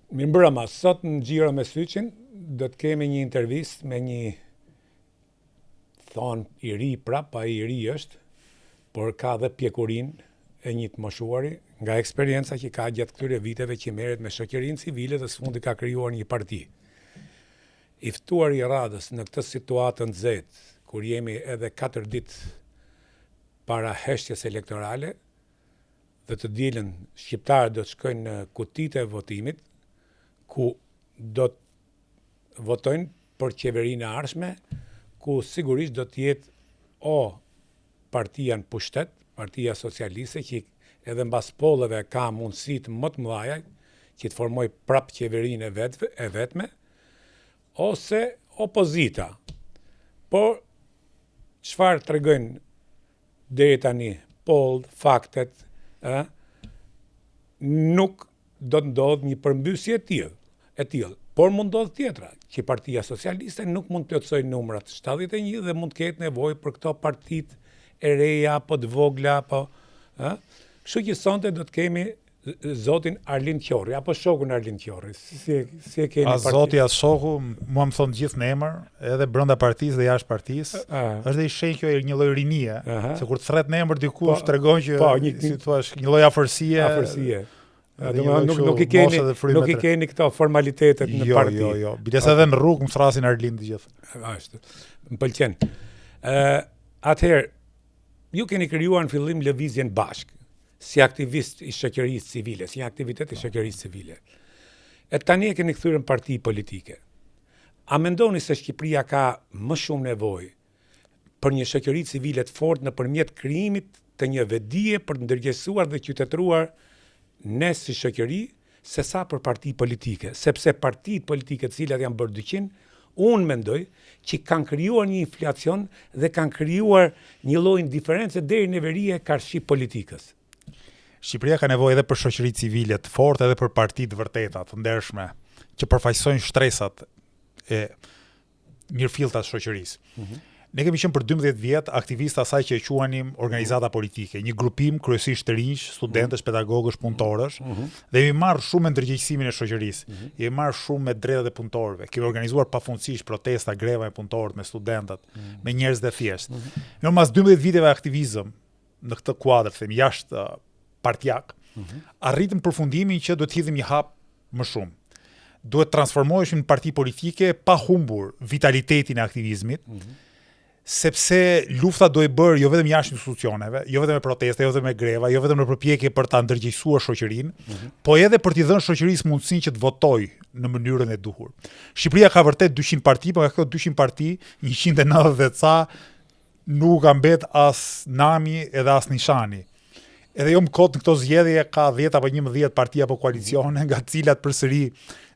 Mirëmbrëma, sot në Gjiro me Syqin do të kemi një intervistë me një thonë i ri prap, pa i ri është, por ka dhe pjekurin e një të moshuari nga eksperienca që ka gjatë këtyre viteve që merret me shoqërinë civile dhe së fundi ka krijuar një parti. I ftuar i radhës në këtë situatë nxehtë, kur jemi edhe 4 ditë para heshtjes elektorale dhe të dielën shqiptarët do të shkojnë në kutitë e votimit, ku do të votojnë për qeverinë e ardhshme, ku sigurisht do të jetë o partia në pushtet, partia socialiste, që edhe mbas pollëve ka mundësitë më të mëdha që të formojë prap qeverinë e vetme, ose opozita. Por çfarë tregojnë deri tani pollët, faktet, nuk do të ndodhë një përmbysje e tillë. Por mund ndodhë tjetra, që Partia Socialiste nuk mund të plotësojë numrat 71 dhe mund të ketë nevojë për këto partitë e reja, apo të vogla, apo kështu që sonte do të kemi zotin Arlind Qorri, apo shokun Arlind Qorri. Si e keni partitë? Zoti as shoku, mua më thon gjithë në emër, edhe brenda partisë dhe jashtë partisë. Është dhe i shenjë kjo një lloj rinie, se kur thret në emër dikush tregon që si thua, një lloj afërsie. Nuk i keni këto formalitetet në parti. Jo. Bides edhe në rrugë më thrasin Arlind gjithë. Ashtu. Më pëlqen. Atëherë, ju keni krijuar në fillim lëvizjen bashkë, si aktivist i shoqërisë civile, si aktivitet i shoqërisë civile. E tani e keni kthyer në parti politike. A mendoni se Shqipëria ka më shumë nevojë për një shoqëri civile të fortë nëpërmjet krijimit të një vedije për të ndërgjegjësuar dhe qytetëruar ne si shoqëri, se sa për parti politike, sepse partitë politike të cilat janë bërë 200, unë mendoj që kanë krijuar një inflacion dhe kanë krijuar një lloj indiferencë deri në veri e karshi politikës. Shqipëria ka nevojë edhe për shoqëri civile të fortë, edhe për parti të vërteta, të ndershme, që përfaqësojnë shtresat e mirëfillta të shoqërisë. Ne kemi qenë për 12 vjet aktivistë asaj që e quanim organizata politike, një grupim kryesisht të rinj, studentësh, pedagogësh, punëtorësh, dhe jemi marrë shumë me ndërgjegjësimin e shoqërisë. Jemi marrë shumë me drejtat e punëtorëve. Kemi organizuar pafundësisht protesta, greva e punëtorëve me studentët, me njerëz të thjeshtë. Ne pas 12 viteve aktivizëm në këtë kuadër, them jashtë partijak, arritëm përfundimin që duhet të hidhim një hap më shumë. Duhet transformoheshim në parti politike pa humbur vitalitetin e aktivizmit. Sepse lufta do e bërë jo vetëm jashtë institucioneve, jo vetëm me proteste, jo vetëm me greva, jo vetëm në përpjekje për ta ndërgjegjësuar shoqërinë, po edhe për t'i dhënë shoqërisë mundësinë që të votojë në mënyrën e duhur. Shqipëria ka vërtet 200 parti, por nga këto 200 parti, 190 ca nuk ka mbet as nami edhe as nishani. Edhe jo më kot në këto zgjedhje ka 10 apo 11 parti apo koalicione, nga të cilat përsëri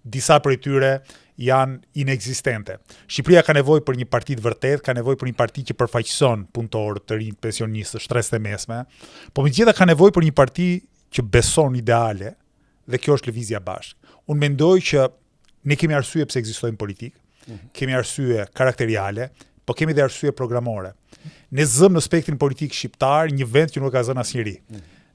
disa prej tyre janë inekzistente. Shqipëria ka nevojë për një parti të vërtetë, ka nevojë për një parti që përfaqëson punëtorët, të rinj, pensionistë, shtresë të mesme, po megjithatë ka nevojë për një parti që beson ideale, dhe kjo është lëvizja bashkë. Unë mendoj që ne kemi arsye pse ekzistojmë politikë, kemi arsye karakteriale, po kemi dhe arsye programore. Ne zëm në spektrin politik shqiptar një vend që nuk ka zënë asnjëri.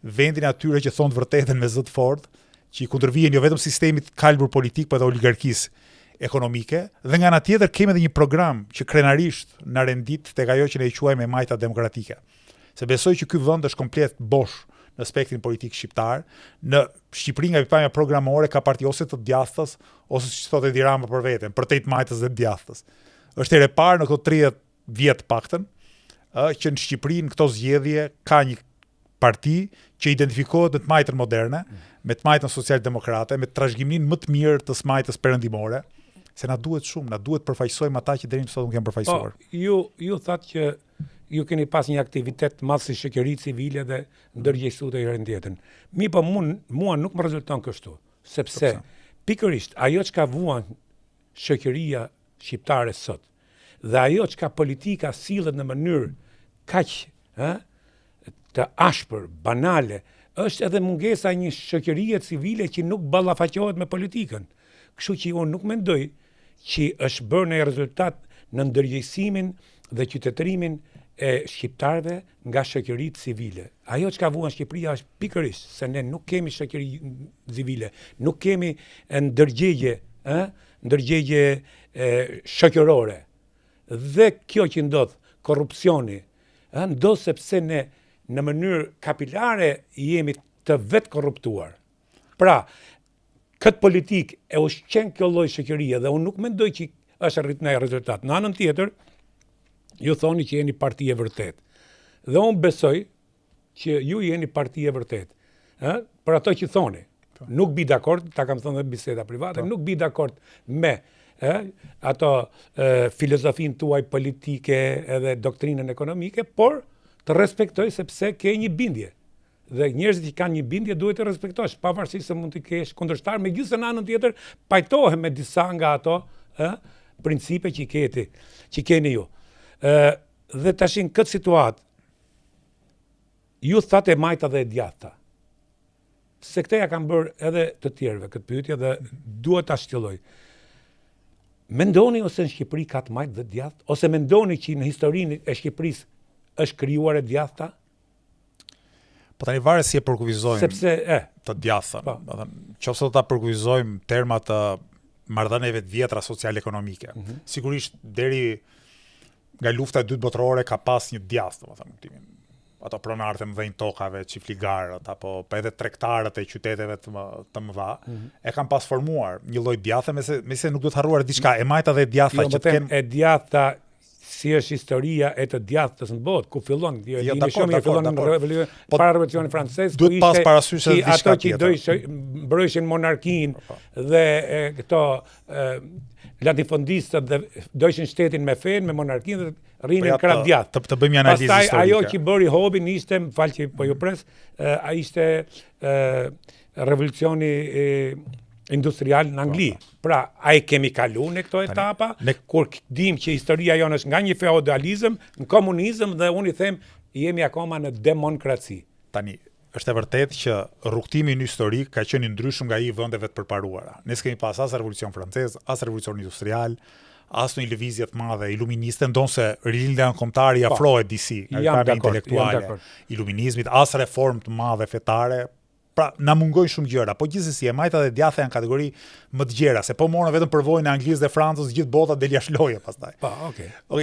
Vendin atyre që thonë të vërtetën me zë të fortë, që i kundërvihen jo vetëm sistemit kalbur politik, por edhe oligarkisë ekonomike, dhe nga ana tjetër kemi edhe një program që krenarisht na rendit tek ajo që ne e quajmë majta demokratike. Se besoj që ky vend është komplet bosh në spektrin politik shqiptar. Në Shqipëri nga pikpamja programore ka parti ose të djathtës, ose siç thotë Edi Rama për veten, për të majtës dhe djathtës. Është herë e parë në këto 30 vjet paktën që në Shqipëri në këto zgjedhje ka një parti që identifikohet në të majtën moderne, me të majtën social-demokrate, me trashëgiminë më të mirë të smajtës perëndimore, se na duhet shumë, na duhet përfaqësojmë ata që deri më sot nuk janë përfaqësuar. Ju thatë që ju keni pas një aktivitet madh si shoqëri civile dhe ndërgjegjësuar të njërin tjetrën. Po mua nuk më rezulton kështu, sepse pikërisht ajo çka vuan shoqëria shqiptare sot dhe ajo çka politika sillet në mënyrë kaq të ashpër, banale, është edhe mungesa një shoqërie civile që nuk ballafaqohet me politikën. Kështu që unë nuk mendoj që është bërë një rezultat në ndërgjegjësimin dhe qytetërimin e shqiptarëve nga shoqëritë civile. Ajo çka vuan Shqipëria është pikërisht se ne nuk kemi shoqëri civile, nuk kemi ndërgjegje shoqërore. Dhe kjo që ndodh, korrupsioni, ndodh sepse ne në mënyrë kapilare jemi të vetë korruptuar. Pra, këtë politik e ushqen kjo lloj shoqërie dhe unë nuk mendoj që është arrit në rezultat. Në anën tjetër, ju thoni që jeni parti e vërtet. Dhe unë besoj që ju jeni parti e vërtet. Për ato që thoni. Nuk bi dakord, ta kam thënë dhe biseda private, nuk bi dakord me ato filozofin tuaj politike edhe doktrinën ekonomike, por të respektoj sepse ke një bindje. Dhe njerëzit që kanë një bindje duhet të respektosh, pavarësisht se mund të kesh kundërshtar, megjithëse në anën tjetër pajtohem me disa nga ato principe që keni ju. Dhe tashin këtë situatë, ju thate majta dhe e djathta. Se këte ja kam bërë edhe të tjerëve këtë pyetje dhe duhet ta shtjelloj. Mendoni ose në Shqipëri ka të majtë dhe djathtë, ose mendoni që në historinë e Shqipërisë është krijuar e djathta? Po tani varet si e përkufizojmë Sepse të djathtën. Qofse do ta përkufizojmë terma të marrëdhënieve të vjetra social-ekonomike. Sigurisht deri nga lufta e dytë botërore ka pas një djathtë, domethënë, ato pronarët e mëdhenj tokave, çiftligarët apo edhe tregtarët e qyteteve të mëdha, e kanë pas formuar një lloj djathte, megjithëse nuk do të harruar diçka e majta dhe e djathta që të kenë e djathta si është historia e të djathtës në botë, ku fillon, para revolucionit francez, ku ishte ato që mbrojshin monarkinë dhe këto latifondistët dhe dojshin shtetin me fenë, me monarkinë dhe rrinin krah djathtë. Të bëjmë një analizë historike. Pastaj ajo që bëri hobin ishte, më fal që po ju pres, ishte revolucioni industrial në Angli. Pra, a i kemi kalu në këto etapa, kur dim që historia jonë është nga një feodalizëm, në komunizëm dhe unë i them, jemi akoma në demokraci. Tani, është e vërtet që rrugtimi historik ka qenë ndryshëm nga i vendeve të përparuara. Ne s'kemi pas as revolucion francez, as revolucion industrial, as në lëvizje të madhe iluministe, ndonse rilindja kombëtare i afrohet disi nga kanë intelektuale iluminizmit, as reformë të madhe fetare. Pra, na mungojnë shumë gjëra, po gjithsesi e majta dhe djathta janë kategori më të gjera, se po morën vetëm përvojën e Anglisë dhe Francës, gjithë bota del jashtë loje pastaj.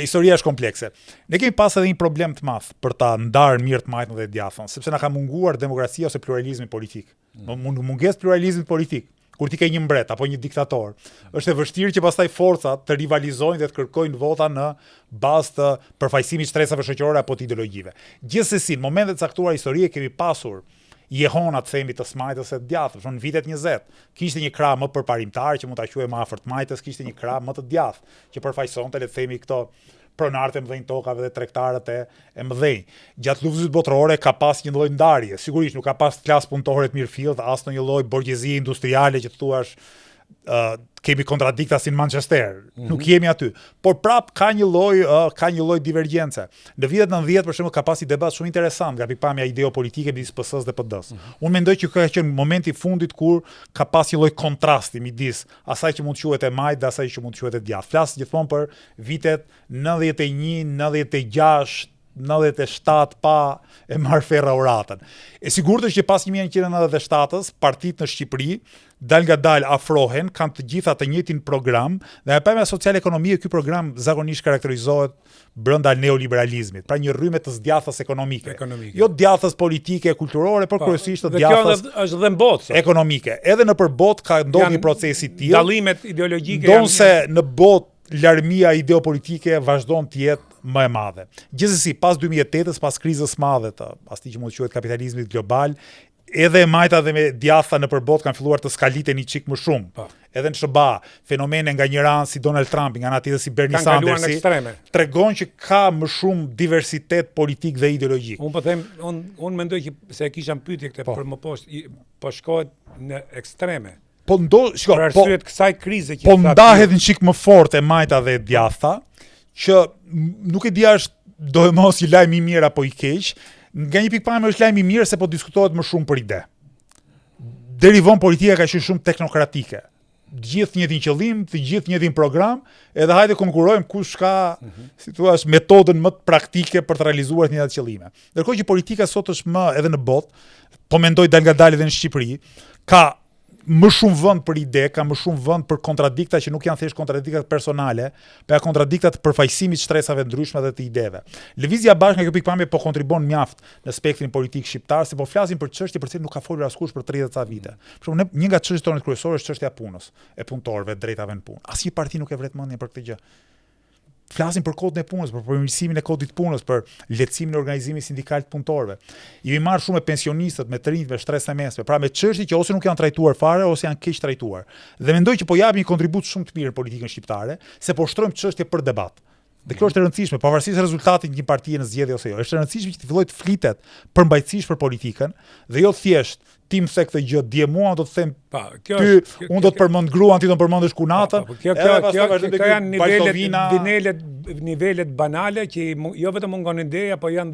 Historia është komplekse. Ne kemi pas edhe një problem të madh për ta ndarë mirë të majtën dhe djathtën, sepse na ka munguar demokracia ose pluralizmi politik. Mungesë pluralizmit politik. Kur ti ke një mbret apo një diktator, është e vështirë që pastaj forcat të rivalizojnë dhe të kërkojnë vota në bazë të përfaqësimit stresave shoqërore apo të ideologjive. Gjithsesi, në momente të caktuara historike kemi pasur jehona të themi të smajtës e të djathtës. Në vitet 20 kishte një krah më përparimtar që mund ta quajmë afër të majtës, kishte një krah më të djathtë që përfaqësonte le të themi këto pronarët e mëdhenj tokave dhe tregtarët e mëdhenj. Gjatë luftës botërore ka pas një lloj ndarje. Sigurisht nuk ka pas klasë punëtore të mirëfillt, as në një lloj borgjezie industriale që thuash kemi kontradikta si në Manchester. Nuk jemi aty. Por prap ka një lloj divergjence. Në vitet 90 për shembull ka pasi debat shumë interesant nga pikpamja ideopolitike midis PS-s dhe PD-s. Unë mendoj që ka qenë momenti i fundit kur ka pas një lloj kontrasti midis asaj që mund të quhet e majtë dhe asaj që mund të quhet e djathtë. Flas gjithmonë për vitet 91, 96, 97 pa e marrë ferrauratën. E sigurt është që pas 1997-s, partitë në Shqipëri dal nga dal afrohen, kanë të gjitha të njëjtin program, dhe e pamja social-ekonomie ky program zakonisht karakterizohet brenda neoliberalizmit, pra një rrymë të djathtës ekonomike. Jo djathtës politike, kulturore, por kryesisht të djathtës është dhe në botë ekonomike. Edhe nëpër botë ka ndodhur një proces i tillë. Dallimet ideologjike ndonse në botë larmia ideopolitike vazhdon të jetë më e madhe. Gjithsesi, pas 2008-s, pas krizës së madhe të asaj që mund të quhet kapitalizmit global, edhe e majta dhe me djathta nëpër botë kanë filluar të skaliten një çik më shumë. Edhe në SBA, fenomene nga një ranë si Donald Trump, nga ana tjetër si Bernie Sanders, tregon që ka më shumë diversitet politik dhe ideologjik. Unë po them, unë mendoj që se e kisha pyetje këtë për më poshtë, po shkohet në ekstreme. Po arsyet kësaj krize që po ndahet një çik më fort e majta dhe e djathta, që nuk e di është dojmos që lajm i mirë apo i keq. Nga një pikpamje është lajm i mirë se po diskutohet më shumë për ide. Deri vonë politika ka qenë shumë teknokratike. të gjithë njëjtin qëllim, të gjithë njëjtin program, edhe hajde konkurrojmë kush ka, si thua, metodën më praktike për të realizuar të njëjtat qëllime. Ndërkohë që politika sot është më edhe në botë, po mendoj dal nga dal edhe në Shqipëri, ka më shumë vend për ide, ka më shumë vend për kontradikta që nuk janë thjesht kontradiktat personale, por kontradiktat të përfaqësimit të shtresave ndryshme dhe të ideve. Lëvizja bashkë nga kjo pikpamje po kontribon mjaft në spektrin politik shqiptar, se po flasim për çështje për cilën nuk ka folur askush për 30 ca vite. Për shembull, një nga çështjet tona kryesore është çështja e punës, e punëtorëve, drejtave në punë. Asnjë parti nuk e vret mendjen për këtë gjë. Flasim për kodin e punës, për përmirësimin e kodit punës, për lehtësimin e organizimit sindikal të punëtorëve. Jemi marrë shumë me pensionistët, me të rinjt, me shtresën e mesme, pra me çështje që ose nuk janë trajtuar fare ose janë keq trajtuar. Dhe mendoj që po japim një kontribut shumë të mirë në politikën shqiptare, se po shtrojmë çështje për debat. Dhe kjo është e rëndësishme, pavarësisht rezultatit një partie në zgjedhje ose jo. Është e rëndësishme që të fillojë të flitet përmbajtësisht për politikën dhe jo thjesht ti më the këtë gjë, dje mua do të them unë do të përmend gruan, ti do të përmendesh kunatën. Kjo janë nivelet banale që jo vetëm mungon ideja, po janë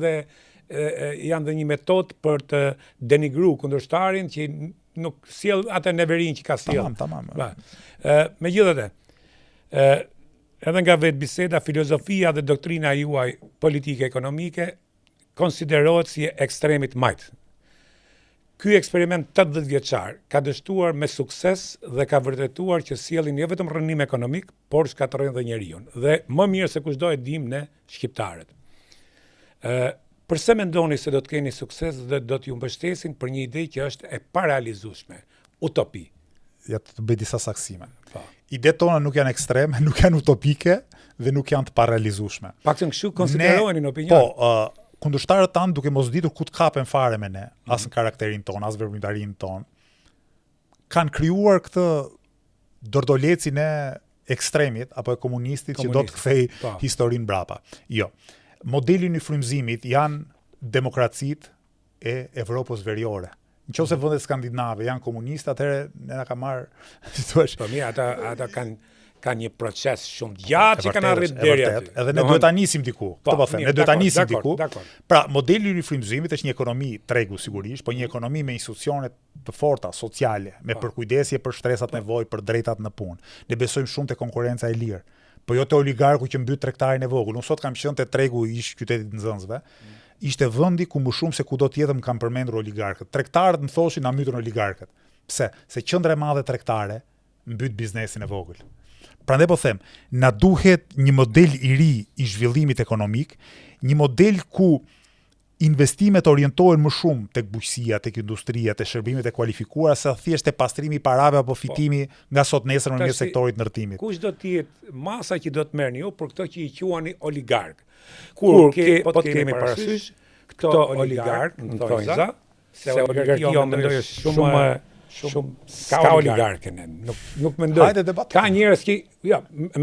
dhe një metodë për të denigruar kundërshtarin që nuk sjell atë neverin që ka sjell. Tamam. Megjithatë, edhe nga vetë biseda, filozofia dhe doktrina juaj politike ekonomike konsiderohet si ekstremit majt. Ky eksperiment 80 vjeçar ka dështuar me sukses dhe ka vërtetuar që sjellin jo vetëm rrënim ekonomik, por shkatërrojnë dhe njeriu. Dhe më mirë se kushdo e dim ne shqiptarët. Përse mendoni se do të keni sukses dhe do t'ju mbështesin për një ide që është e parealizueshme, utopi? Ja të bëj disa saksime. Idetë tona nuk janë ekstreme, nuk janë utopike dhe nuk janë të parealizueshme. Paktën kështu konsideroheni në opinion. Kundërshtarët tanë duke mos ditur ku të kapen fare me ne, as në karakterin ton, as veprimtarinë ton, kanë krijuar këtë dordolecin e ekstremit apo e komunistit që do të kthej historinë mbrapa. Jo. Modeli i frymëzimit janë demokracitë e Evropës veriore. Nëse vendet skandinave janë komunistë, atëherë ne na ka marr, si thua. Po mirë, ata kanë një proces shumë gjatë që kanë arritur deri aty. Edhe ne duhet ta nisim diku. Këtë po them, ne duhet ta nisim diku. Pra, modeli i frymëzimit është një ekonomi tregu sigurisht, po një ekonomi me institucione të forta sociale, me përkujdesje për shtresat nevojë, për drejtat në punë. Ne besojmë shumë te konkurenca e lirë, po jo te oligarku që mbyt tregtarin e vogël. Unë sot kam qenë te tregu i qytetit të nxënësve. Ishte vendi ku më shumë se kudo tjetër më kanë përmendur oligarkët. Tregtarët më thoshin na mbytën oligarkët. Pse? Se qendra e madhe tregtare mbyt biznesin e vogël. Prandaj po them, na duhet një model i ri i zhvillimit ekonomik, një model ku investimet orientohen më shumë tek bujqësia, tek industria, tek shërbimet e kualifikuara, se thjesht te pastrimi i parave apo fitimi nga sot nesër në sektorit ndërtimit. Kush do të jetë masa që do të merrni ju për këto që i quani oligark? Kur po të kemi parasysh këto oligark, në thonjza, se oligarkia mendoj është shumë ka oligarkën. Nuk mendoj. Ka njerëz që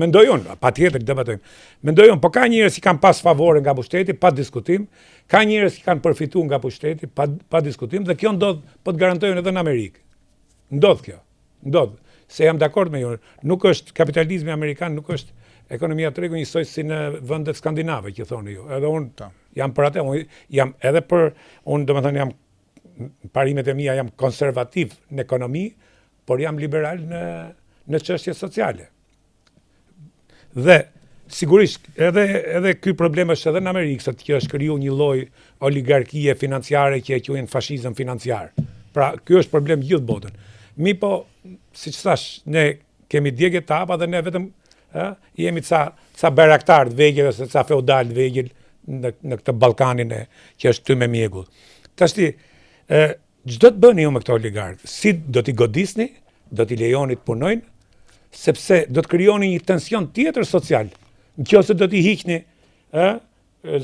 mendoj unë, patjetër debatojmë. Mendoj unë, po ka njerëz që kanë pas favore nga pushteti pa diskutim, ka njerëz që kanë përfituar nga pushteti pa diskutim dhe kjo ndodh, po të garantoj unë edhe në Amerikë. Ndodh kjo. Ndodh. Se jam dakord me ju, nuk është kapitalizmi amerikan, nuk është ekonomia tregu njësoj si në vendet skandinave që thoni ju. Edhe unë jam për atë, jam edhe për unë domethënë jam parimet e mia jam konservativ në ekonomi, por jam liberal në çështje sociale. Dhe sigurisht edhe ky problem është edhe në Amerikë, sot që është krijuar një lloj oligarkie financiare që e quajnë fashizëm financiar. Pra, ky është problem gjithë botën. Mi po, siç thash, ne kemi djegje të hapa dhe ne vetëm jemi ca beraktar të vegjël ose ca feudal të vegjël në këtë Ballkanin që është ty me mjegull. Tashti çdo të bëni ju me këto oligarkë, si do t'i godisni, do t'i lejoni të punojnë, sepse do të krijoni një tension tjetër social. Nëse do t'i hiqni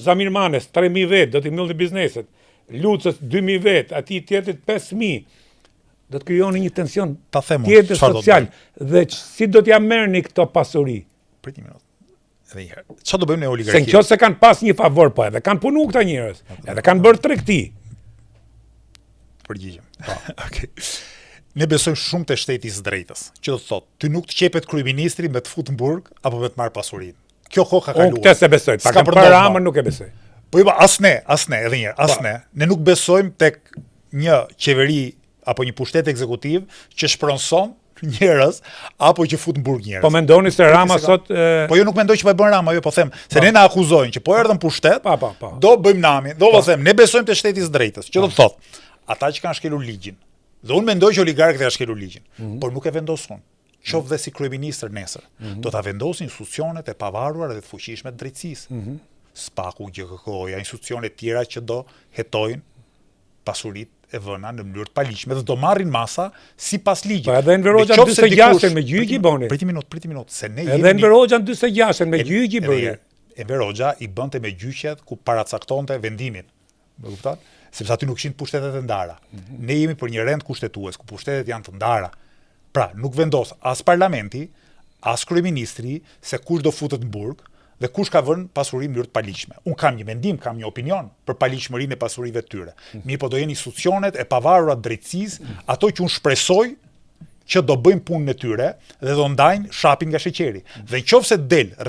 Zamirmanes 3000 vet, do t'i mbyllni bizneset, Lucës 2000 vet, atij tjetrit 5000. Do të krijoni një tension tjetër social. Dhe si do t'ja merrni këto pasuri? Prit një minutë. Edhe një herë. Çfarë do bëjmë ne oligarkia? Se nëse kanë pas një favor, po edhe kanë punuar këta njerëz, edhe kanë bërë tregti. Përgjigjem. Okej. Ne besojmë shumë te shteti i drejtës. Që do të thotë, ty nuk të qepet kryeministri me të futur në burg apo me të marr pasurinë. Kjo kohë ka kaluar. Unë këtë se besoj, pak për Ramën nuk e besoj. Po jo, as ne, edhe një herë, as ne. Ne nuk besojmë tek një qeveri apo një pushtet ekzekutiv që shpronson njerëz apo që fut në burg njerëz. Po mendoni se Rama sot Po jo nuk mendoj që po e bën Rama, jo po them se ne na akuzojnë që po erdhën pushtet, Po. do bëjmë namin, do them, ne besojmë te shteti i drejtës, që do të thotë, ata që kanë shkelur ligjin. Dhe unë mendoj që oligarkët e kanë shkelur ligjin, por nuk e vendosun. Qoftë dhe si kryeministër nesër, do ta vendosin institucionet e pavarura dhe të fuqishme të drejtësisë. Spaku, GKK-ja, institucione tjera që do hetojnë pasuritë e vëna në mënyrë të paligjshme dhe do marrin masa sipas ligjit. Po edhe Enver Hoxha 46 me gjyq i boni. Priti minut, se ne jemi. Edhe Enver Hoxha 46 me gjyq i bëri. Enver Hoxha i bënte me gjyqet ku paracaktonte vendimin. Më kupton? Sepse aty nuk kishin pushtetet e ndara. Ne jemi për një rend kushtetues ku pushtetet janë të ndara. Pra, nuk vendos as parlamenti, as kryeministri se kush do futet në burg dhe kush ka vënë pasuri në mënyrë të paligjshme. Unë kam një mendim, kam një opinion për paligjshmërinë e pasurive të tyre. Mirë po do jenë institucionet e pavarura të drejtësisë, ato që unë shpresoj që do bëjmë punën e tyre dhe do ndajnë shapin nga sheqeri. Dhe nëse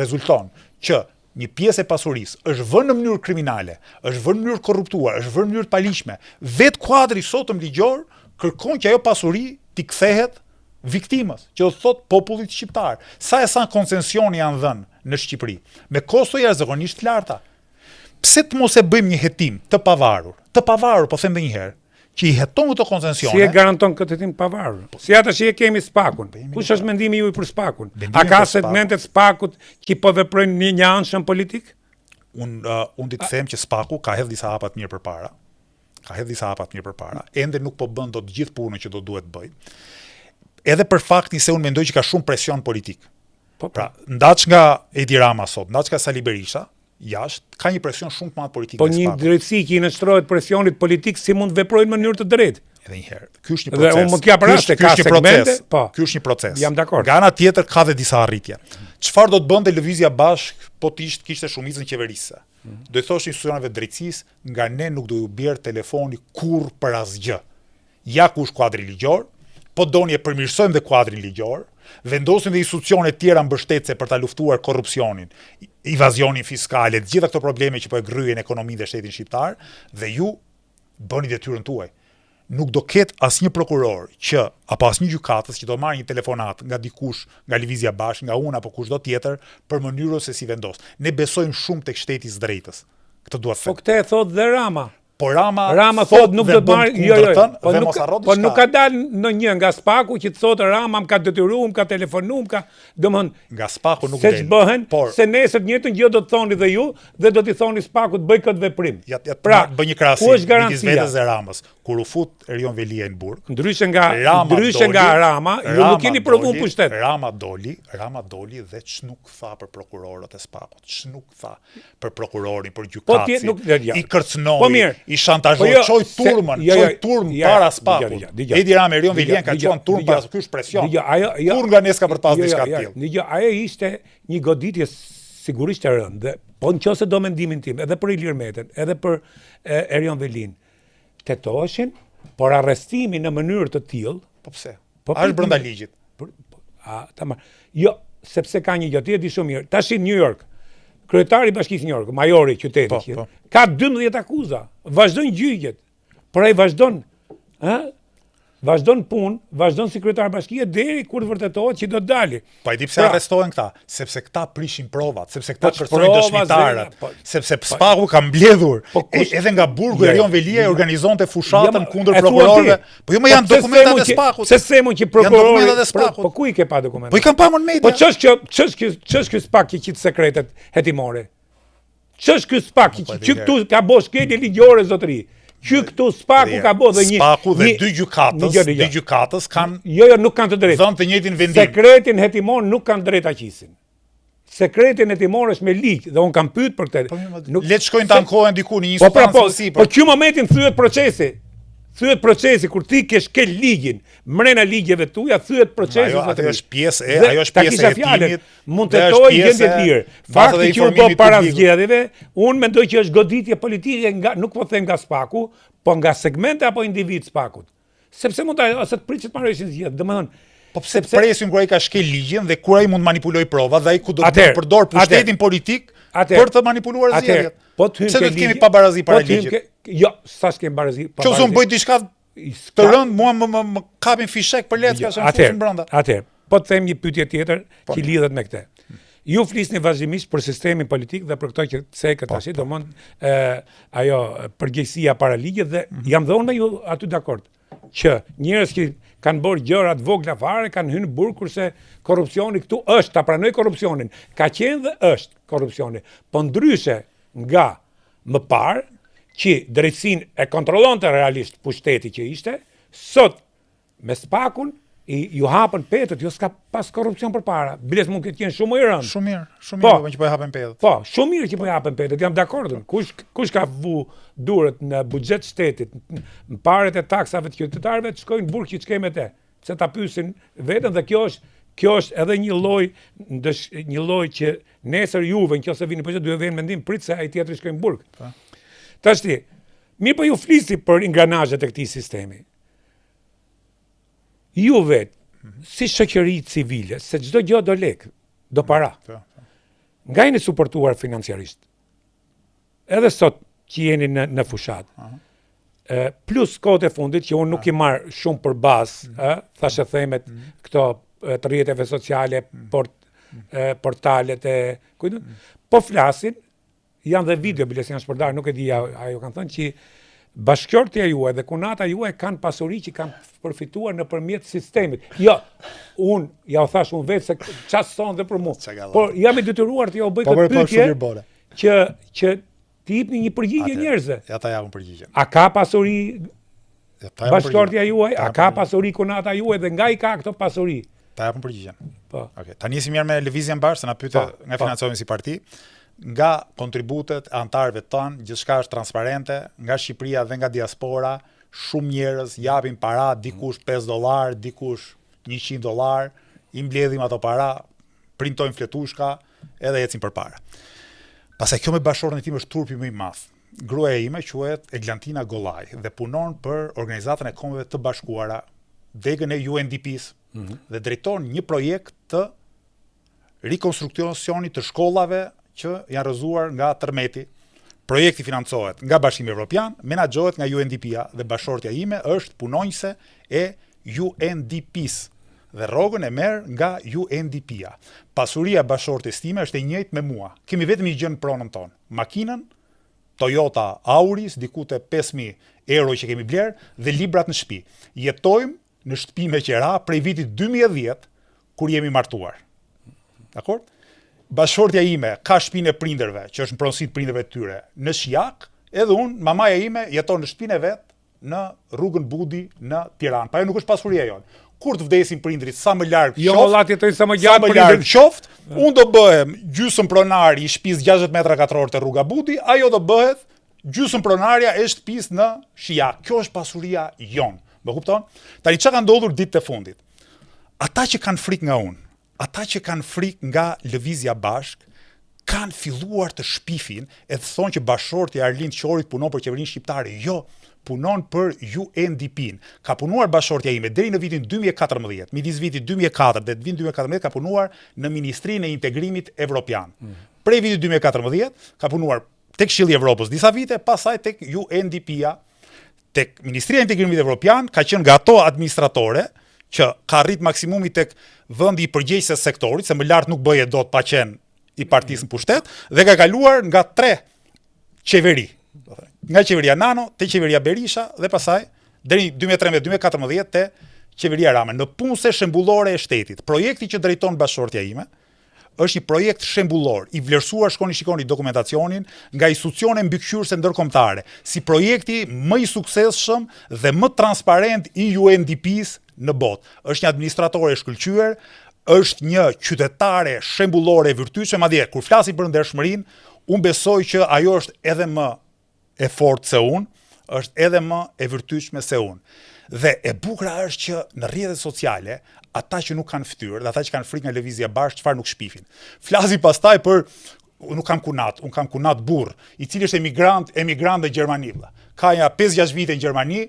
rezulton që një pjesë e pasurisë është vënë në mënyrë kriminale, është vënë në mënyrë korruptuar, është vënë në mënyrë të paligjshme, vetë kuadri sotëm ligjor kërkon që ajo pasuri t'i kthehet viktimës, që do të thotë popullit shqiptar. Sa koncesioni janë dhënë në Shqipëri, me kosto jashtëzakonisht të larta. Pse të mos e bëjmë një hetim të pavarur, po them edhe një herë, që i heton këto koncesione. Si e garanton këtë hetim pavarur? Si ata që e kemi Spakun. Kush është mendimi juaj për Spakun? A ka segmentet Spakut që po veprojnë një anshëm politik? Unë di të them që Spaku ka hedhë disa hapa të mirë përpara. Ende nuk po bën dot gjithë punën që do duhet bëj. Edhe për faktin se unë mendoj që ka shumë presion politik. Pra, ndaç nga Edi Rama sot, ndaç nga Sali Berisha, jashtë, ka një presion shumë të madh politik. Po një drejtësi që i nështrohet presionit politik si mund të veprojnë në mënyrë të drejtë. Edhe një herë, ky është një proces. Dhe unë më kja për ashtë, ka segmente, po. Ky është një proces. Jam dakord. Nga ana tjetër ka dhe disa arritje. Çfarë do të bënte lëvizja bashk po kishte shumicën qeverisë? Do i thosh institucioneve drejtësisë, nga ne nuk do ju bjerë telefoni kurrë për asgjë. Ja ku është kuadri ligjor, po doni e përmirësojmë dhe kuadrin ligjor, vendosim dhe institucione tjera mbështetëse për ta luftuar korrupsionin, evazionin fiskal, të gjitha këto probleme që po e gryjnë ekonominë dhe shtetin shqiptar, dhe ju bëni detyrën tuaj. Nuk do ketë asnjë prokuror që apo asnjë gjykatës që do marrë një telefonat nga dikush, nga Lëvizja Bashkë, nga unë apo kushdo tjetër për mënyrën se si vendos. Ne besojmë shumë tek shteti i drejtës. Këtë dua të them. Po këtë e thot dhe Rama. Po Rama thot nuk do të marrë, po nuk ka dalë në një nga Spaku që të thotë Rama më ka detyruar, më ka telefonuar, më ka, domthon nga Spaku nuk del. Se bëhen, se nesër të njëjtën gjë do të thoni dhe ju dhe do t'i thoni Spakut bëj këtë veprim. Pra, bëj një krahasim midis vetes dhe Ramës. Kur u fut Erion Velia në burg, ndryshe nga Rama, ju nuk keni provuar pushtet. Rama doli dhe ç'nuk tha për prokurorët e Spakut, ç'nuk tha për prokurorin, për gjykatësin. I kërcënoi, i shantazhoi, çoi turmën para Spakut. Edi Rama Erion Velia ka çuar turm para, ky është presion. Kur nga neska për të pas diçka të tillë. Ajo ishte një goditje sigurisht e rëndë. Po nëse do mendimin tim, edhe për Ilir Metën, edhe për Erion Velin, tetoheshin, por arrestimi në mënyrë të tillë. Po pse? A është brenda ligjit? Tamam. Jo, sepse ka një gjë tjetër di shumë mirë. Tash në New York, kryetari i Bashkisë New York, majori i qytetit, ka 12 akuza. Vazhdon gjyqjet. Por ai vazhdon, vazhdon punë, vazhdon si kryetar bashkie deri kur vërtetohet që do të dalë. Po ai di pse arrestohen këta, sepse këta prishin provat, sepse këta kërcojnë dëshmitarët, sepse Spaku ka mbledhur edhe nga burgu Erion Velia organizonte fushatën kundër prokurorëve. Po jo më janë dokumentat e Spakut. Se semon që prokurorët, po ku i ke pa dokumentat? Po i kanë pa në media. Po ç'është ky Spak që qit sekretet hetimore? Ç'është ky Spak që këtu ka bosh shkelje ligjore zotëri? Që këtu Spaku ka bërë dhe një Spaku dhe dy gjykatës kanë jo nuk kanë të drejtë. Dhënë të njëjtin vendim. Sekretin hetimor nuk kanë drejtë aqisin. Sekretin hetimor është me ligj dhe un kam pyet për këtë. Le të shkojnë të ankohen diku në një instancë sipër. Po që momentin thyet procesi. Thyet procesi kur ti ke shkel ligjin, mrena ligjeve tuaja thyet procesi. Ajo është pjesë e hetimit. Mund të jetojë gjendje të lirë. Fakti që u bë para zgjedhjeve, unë mendoj që është goditje politike nuk po them nga Spaku, po nga segmente apo individ Spakut. Sepse mund të pritet marrëshin zgjedhje. Domethënë, po pse presim kur ai ka shkel ligjin dhe kur ai mund manipuloj provat dhe ai ku do të përdor pushtetin politik për të manipuluar zgjedhjet. Po të hyjmë ke ligjin. Pse do të kemi pabarazi para ligjit? Jo, sa s'kem barazi. Qoftë bëj diçka Të rënd mua më kapin fishek për letë ka që më fusin brenda. Atëherë, po të them një pyetje tjetër që lidhet me këtë. Ju flisni vazhdimisht për sistemin politik dhe për këto që cekët tash, domthon ajo përgjegjësia para ligjit dhe jam dhe unë me ju aty dakord që njerëz që kanë bërë gjëra të vogla fare kanë hyrë në burg kurse korrupsioni këtu është, ta pranoj korrupsionin. Ka qenë dhe është korrupsioni. Po ndryshe nga më parë që drejtësinë e kontrollonte realisht pushteti që ishte, sot me spakun ju hapën petët, jo s'ka pas korrupsion përpara. Biles mund të jenë shumë më i rëndë. Shumë mirë që po i hapen petët. Po, shumë mirë që po i hapen petët, jam dakord. Kush ka vu durët në buxhet shtetit, në paret e taksave të qytetarëve të shkojnë burg që ç'ke me te. Se ta pyesin veten dhe kjo është edhe një lloj që nesër juve nëse vini po duhet vjen mendim prit se ai tjetri shkojnë burg. Tash ti, mirë po ju flisi për ingranazhet e këtij sistemi. Ju vetë, si shoqëri civile, se çdo gjë do lek, do para. Nga jeni suportuar financiarisht. Edhe sot që jeni në fushat. Plus kohët e fundit që unë nuk i marr shumë për bazë, thashë themet këto të rrjeteve sociale, portalet e po flasin, janë dhe video biles janë shpërdar, nuk e di ajo kanë thënë që bashkëshortja juaj dhe kunata juaj kanë pasuri që kanë përfituar nëpërmjet sistemit. Jo, unë ja u thash unë vetë se çfarë thonë dhe për mua. Por jam i detyruar të ja u bëj këtë pyetje që të jepni një përgjigje njerëzve. Ja ta japun përgjigjen. A ka pasuri bashkëshortja juaj? A ka pasuri kunata juaj dhe nga i ka këto pasuri? Ta japun përgjigjen. Po. Okej, tani nisim mirë me lëvizjen bashkë, se na pyete nga financohemi si parti. Nga kontributet e antarëve tanë, gjithçka është transparente, nga Shqipëria dhe nga diaspora, shumë njerëz japin para, dikush $5, dikush $100, i mbledhim ato para, printojmë fletushka, edhe ecim përpara. Pastaj kjo me bashkëshorten e tim është turpi më i madh. Gruaja ime quhet Eglantina Gollaj dhe punon për Organizatën e Kombeve të Bashkuara, degën e UNDP-s dhe drejton një projekt të rikonstruksionit të shkollave që janë rrëzuar nga tërmeti. Projekti financohet nga Bashkimi Evropian, menaxhohet nga UNDP-a dhe bashkëshortja ime është punonjëse e UNDP-s dhe rrogën e merr nga UNDP-a. Pasuria e bashkëshortes time është e njëjtë me mua. Kemi vetëm një gjë në pronën tonë. Makinën Toyota Auris, diku te €5.000 që kemi bler dhe librat në shtëpi. Jetojmë në shtëpi me qera prej vitit 2010 kur jemi martuar. Dakor? Bashkëshortja ime ka shtëpinë e prindërve, që është në pronësi të prindërve të tyre, në Shijak, edhe unë, mamaja ime jeton në shtëpinë e vet në rrugën Budi në Tiranë. Pa ajo nuk është pasuria jonë. Kur të vdesin prindrit sa më larg qoftë, jo valla jetojnë sa më larg qoftë, unë do bëhem gjysmë pronari i shtëpisë 60 metra katror te rruga Budi, ajo do bëhet gjysmë pronarja e shtëpisë në Shijak. Kjo është pasuria jonë. Më kupton? Tani çka ka ndodhur ditët e fundit? Ata që kanë frikë nga unë, ata që kanë frikë nga lëvizja bashk, kanë filluar të shpifin e të thonë që bashkëshortja e Arlind Qorit punon për qeverinë shqiptare. Jo, punon për UNDP-n. Ka punuar bashkëshortja ime deri në vitin 2014, midis vitit 2004 dhe vitin 2014 ka punuar në Ministrinë e Integrimit Evropian. Prej vitit 2014 ka punuar tek Këshilli i Evropës disa vite, pastaj tek UNDP-a, tek Ministria e Integrimit Evropian, ka qenë nga ato administratore që ka arrit maksimumi tek vendi i përgjegjëses sektorit, se më lart nuk bëje dot pa qenë i partisë në pushtet, dhe ka kaluar nga 3 qeveri. Nga qeveria Nano, te qeveria Berisha, dhe pasaj, deri 2013-2014 te qeveria Rame. Në punëse shembullore e shtetit. Projekti që drejton bashkëshortja ime, është një projekt shembullor, i vlerësuar, shikoni dokumentacionin, nga institucione mbikëqyrëse ndërkombëtare, si projekti më i suksesshëm dhe më transparent i UNDP-s në botë. Është një administratore e shkëlqyer, është një qytetare shembullore e virtytshme, madje kur flasim për ndershmërinë, unë besoj që ajo është edhe më e fortë se unë, është edhe më e virtytshme se unë. Dhe e bukura është që në rrjetet sociale, ata që nuk kanë fytyrë dhe ata që kanë frikë nga lëvizja bashkë, çfarë nuk shpifin. Flasi pastaj për unë kam kunat burr, i cili është emigrant në Gjermani. Ka ja 5-6 vite në Gjermani,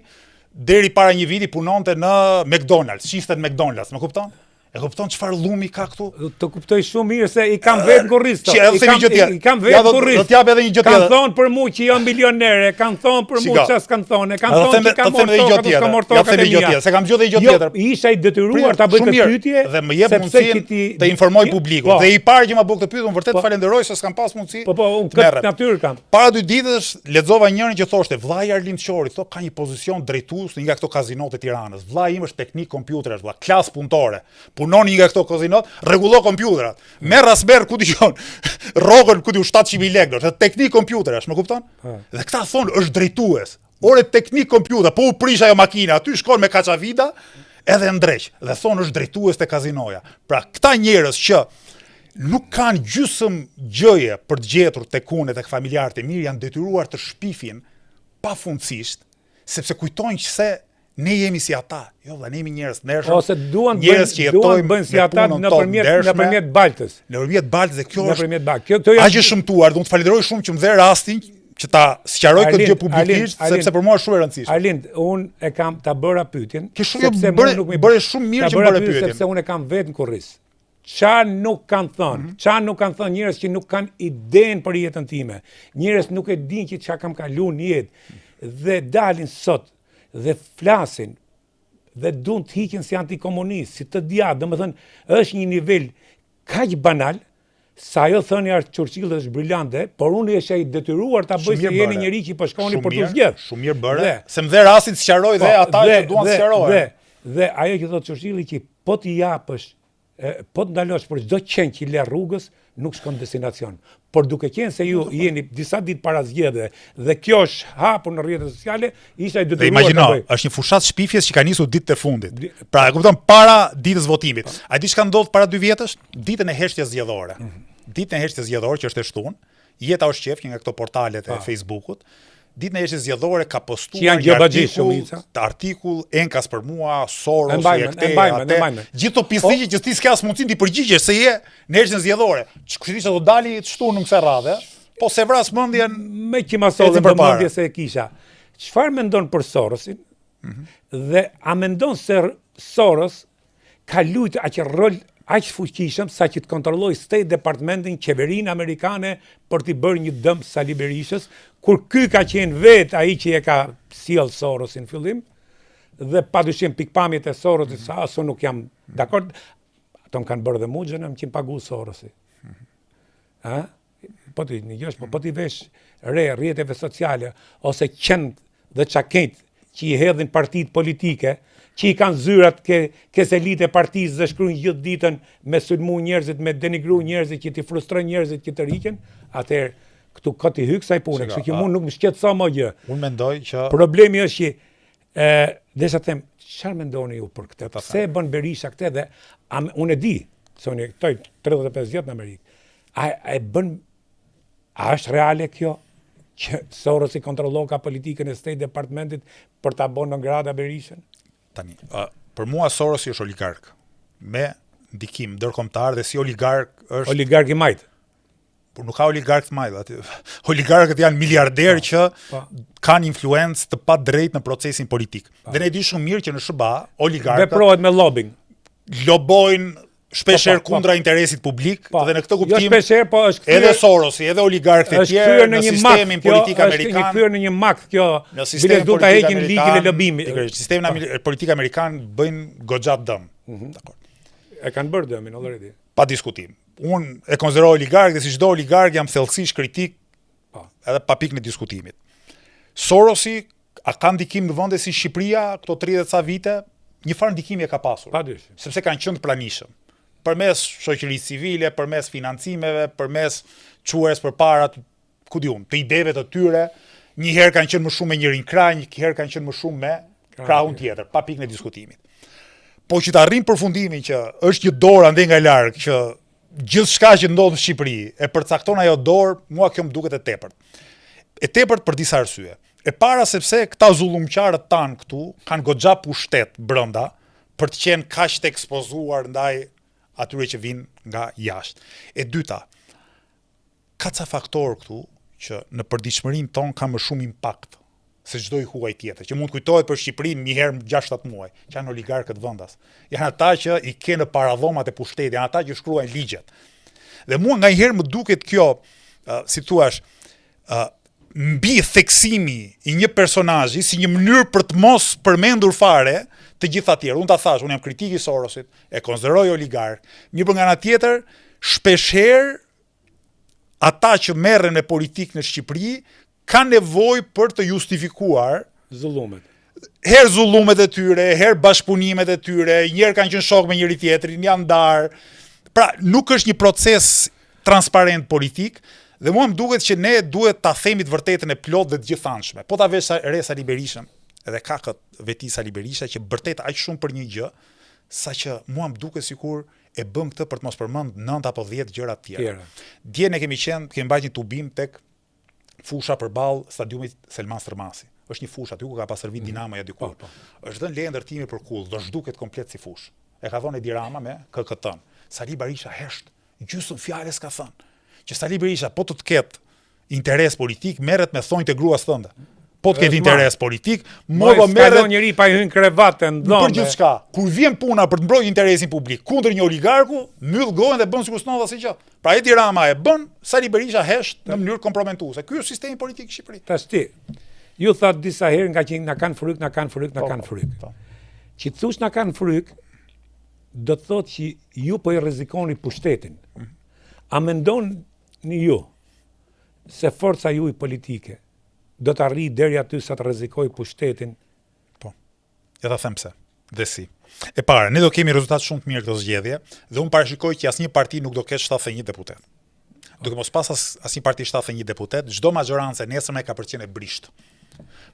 deri para një viti punonte në McDonald's, shiste në McDonald's, më kupton? E kupton çfarë llumi ka këtu? Të kuptoj shumë mirë se i kam vetë kurristo. I kam vetë kurrist. Do t'jap edhe një gjë tjetër. Kan thonë për mua që jam milionere, kan thonë për mua çfarë s'kan thonë, kan thonë që kam marrë tokë, s'kam marrë tokë akademia. Se kam gjuar edhe një gjë tjetër. Isha i detyruar ta bëj këtë pyetje dhe më jep mundësinë të informoj publikun. Dhe i parë që ma bë këtë pyetje, unë vërtet falenderoj se s'kam pas mundësi. Po, unë këtë natyrë kam. Para 2 ditësh lexova njërin që thoshte vllai Arlind Qori, thotë ka një pozicion drejtues në një nga këto kazinot e Tiranës. Vllai im është teknik kompjuteresh, vlla, klas punëtore. Punon një nga këto kazinot, rregullon kompjuterat. Merr asmerr ku dijon. Rrogën ku di 700.000 lekë, është teknik kompjuteresh, më kupton? Dhe këta thonë është drejtues. Ore teknik kompjuter, po u prish ajo makina, aty shkon me kaçavida edhe ndreq. Dhe thonë është drejtues te kazinoja. Pra këta njerëz që nuk kanë gjysmë gjëje për të gjetur tek unë tek familjarët e mirë, janë detyruar të shpifin pafundësisht, sepse kujtojnë që se ne jemi si ata. Jo, valla, ne jemi njerëz ndershëm. Ose duan bëjnë si ata nëpërmjet baltës. Nëpërmjet baltës, dhe kjo është aq e shëmtuar, do të falenderoj shumë që më dhe rastin që ta sqaroj këtë gjë publikisht, sepse për mua është shumë e rëndësishme. Arlind, unë e kam ta bëra pyetjen, sepse bëre shumë mirë që bëre pyetjen. Sepse unë e kam vetë në kurriz. Çfarë nuk kanë thënë? Çfarë nuk kanë thënë njerëz që nuk kanë idenë për jetën time. Njerëz nuk e dinë që çka kam kaluar në jetë dhe dalin sot dhe flasin dhe duan të hiqen si antikomunist, si të dia, domethënë është një nivel kaq banal sa ajo thënia është Churchill është brillante, por unë isha i detyruar ta bëj se jeni njëri që po shkoni për të zgjedhur. Shumë mirë bëre. Se më dhe rastin të sqaroj dhe ata që duan të sqarojnë. Dhe ajo që thotë Churchilli që po t'i japësh, po të ndalosh për çdo qenë që le rrugës, nuk shkon destinacion. Por duke qenë se ju jeni disa ditë para zgjedhjeve dhe kjo është hapur në rrjetet sociale, isha i detyruar. Imagjino, është një fushat shpifjes që ka nisur ditët e fundit. Pra, e kupton, para ditës votimit. A di çka ndodh para 2 vjetësh? Ditën e heshtjes zgjedhore. Ditën e heshtjes zgjedhore që është e shtunë, Jeta është qef, një nga këto portalet e Facebookut. Ditën e heshtjes zgjedhore ka postuar një artikull enkas për mua, Soros, gjithë të pisliqe që ti s'ka as mundësinë të përgjigjesh se je në heshtjen zgjedhore. Kështu do dali të shtunë në kësaj radhe, po se vras mendjen me që ma sollën për mendje se e kisha. Çfarë mendon për Sorosin? Dhe a mendon se Soros ka luajtur aq rol aq fuqishëm sa që të kontrolloj State Departmentin, qeverinë amerikane për t'i bërë një dëm Sali Berishës, kur ky ka qenë vetë ai që e ka sjell Sorosin në fillim, dhe padyshim pikpamjet e Sorosit sa aso nuk jam dakord, ato më kanë bërë dhe mua gjëna më që më pagu Sorosi. Po ti vesh re rrjeteve sociale ose qend dhe çaket që i hedhin partitë politike, që i kanë zyrat kes elite partisë dhe shkruajnë gjithë ditën me sulmu njerëzit, me denigru njerëzit, që ti frustrojnë njerëzit që të riqen, atëherë këtu ka t'i hyk kësaj pune, kështu që mund nuk më shqetëso më gjë. Unë mendoj që problemi është që desha them, çfarë mendoni ju për këtë? Pse e bën Berisha këtë dhe unë e di, se unë këtoj 35 vjet në Amerikë. A është reale kjo? Që Soros i kontrollon ka politikën e State Departmentit për ta bënë në grada Berishën? Tani, për mua Soros është oligark, me ndikim ndërkombëtar dhe si oligark është oligark i majt. Por nuk ka oligark të majt, oligarkët janë miliarderë që kanë influencë të padrejtë në procesin politik. Dhe ne di shumë mirë që në SBA oligarkët veprohet me lobbying. Lobojnë shpeshherë kundra interesit publik dhe në këtë kuptim është edhe Sorosi, edhe oligarkët e tjerë në sistemin politik amerikan. Është kthyer në një makt kjo. Bile duhet ta heqin ligjin e lobimit. Sistemi politik amerikan bëjnë goxha dëm. Dakor. E kanë bërë dëmin already. Pa diskutim. Unë e konsideroj oligark dhe si çdo oligark jam thellësisht kritik edhe pa pikë në diskutimit. Sorosi a ka ndikim në vende si Shqipëria këto 30 ca vite? Një farë ndikimi e ka pasur. Sepse kanë qenë pranishëm. Përmes shoqërisë civile, përmes financimeve, përmes çuarës përpara, ku diun, të ideve të tyre, një herë kanë qenë më shumë me njërin krah, një herë kanë qenë më shumë me krahun tjetër, pa pikë në diskutimit. Po që të arrim përfundimin që është një dorë ande nga larg që gjithçka që ndodh në Shqipëri e përcakton ajo dorë, mua kjo më duket e tepërt. E tepërt për disa arsye. E para sepse këta zullumqarët tan këtu kanë goxha pushtet brenda për të qenë kaq të ekspozuar ndaj atyre që vinë nga jashtë. E dyta, ka ca faktorë këtu që në përditshmërinë tonë ka më shumë impakt se çdo i huaj tjetër, që mund kujtohet për Shqipërinë një herë 6-7 muaj, që janë oligarkët vendas. Janë ata që i kenë në paradhomat e pushtetit, janë ata që shkruajnë ligjet. Dhe mua nganjëherë më duket kjo, si thua, mbi theksimi i një personazhi si një mënyrë për të mos përmendur fare të gjitha tjerë. Unë ta thash, unë jam kritik i Sorosit, e konsideroj oligark, mirë për nga ana tjetër, shpeshherë ata që merren me politikë në Shqipëri kanë nevojë për të justifikuar zullumet. Herë zullumet e tyre, herë bashkëpunimet e tyre, njerë kanë qenë shok me njëri tjetrin, janë ndarë. Pra, nuk është një proces transparent politik, dhe mua më duket që ne duhet ta themi të vërtetën e plot dhe të gjithanshme. Po ta vesh re Sali Berishën, edhe ka këtë veti Sali Berisha që vërtet aq shumë për një gjë, saqë mua më duket sikur e bëm këtë për të mos përmend 9 apo 10 gjëra të tjera. Dje ne kemi mbajtur një tubim tek fusha përballë stadiumit Selman Stërmasi. Është një fushë aty ku ka pasur vit Dinamoja diku. Është dhënë leje ndërtimi për kull, do zhduket komplet si fushë. E ka thonë Edi Rama me KKT-n. Sali Berisha hesht, gjysmë fjalës ka thënë që Sali Berisha po të ketë interes politik, merret me thonjtë e gruas tënde. Po të ketë interes politik, mos merret njëri pa hyn krevatë në dhomë. Për gjithçka. Kur vjen puna për të mbrojtur interesin publik kundër një oligarku, mbyll gojën dhe bën sikur s'ndodha asgjë. Pra Edi Rama e bën, Sali Berisha hesht në mënyrë komprometuese. Ky është sistemi politik i Shqipërisë. Tash ti, ju thatë disa herë nga që na kanë fryk. Që të thush na kanë fryk, do të thotë që ju po i rrezikoni pushtetin. A mendoni ju se forca juaj politike do të arrijë deri aty sa të rrezikojë pushtetin? Po. Ja ta them pse. Dhe si. E para, ne do kemi rezultat shumë të mirë këtë zgjedhje, dhe unë parashikoj që asnjë parti nuk do ketë 71 deputet. Duke mos pas asnjë parti 71 deputet, çdo majorancë nesërme ka përqen e brisht.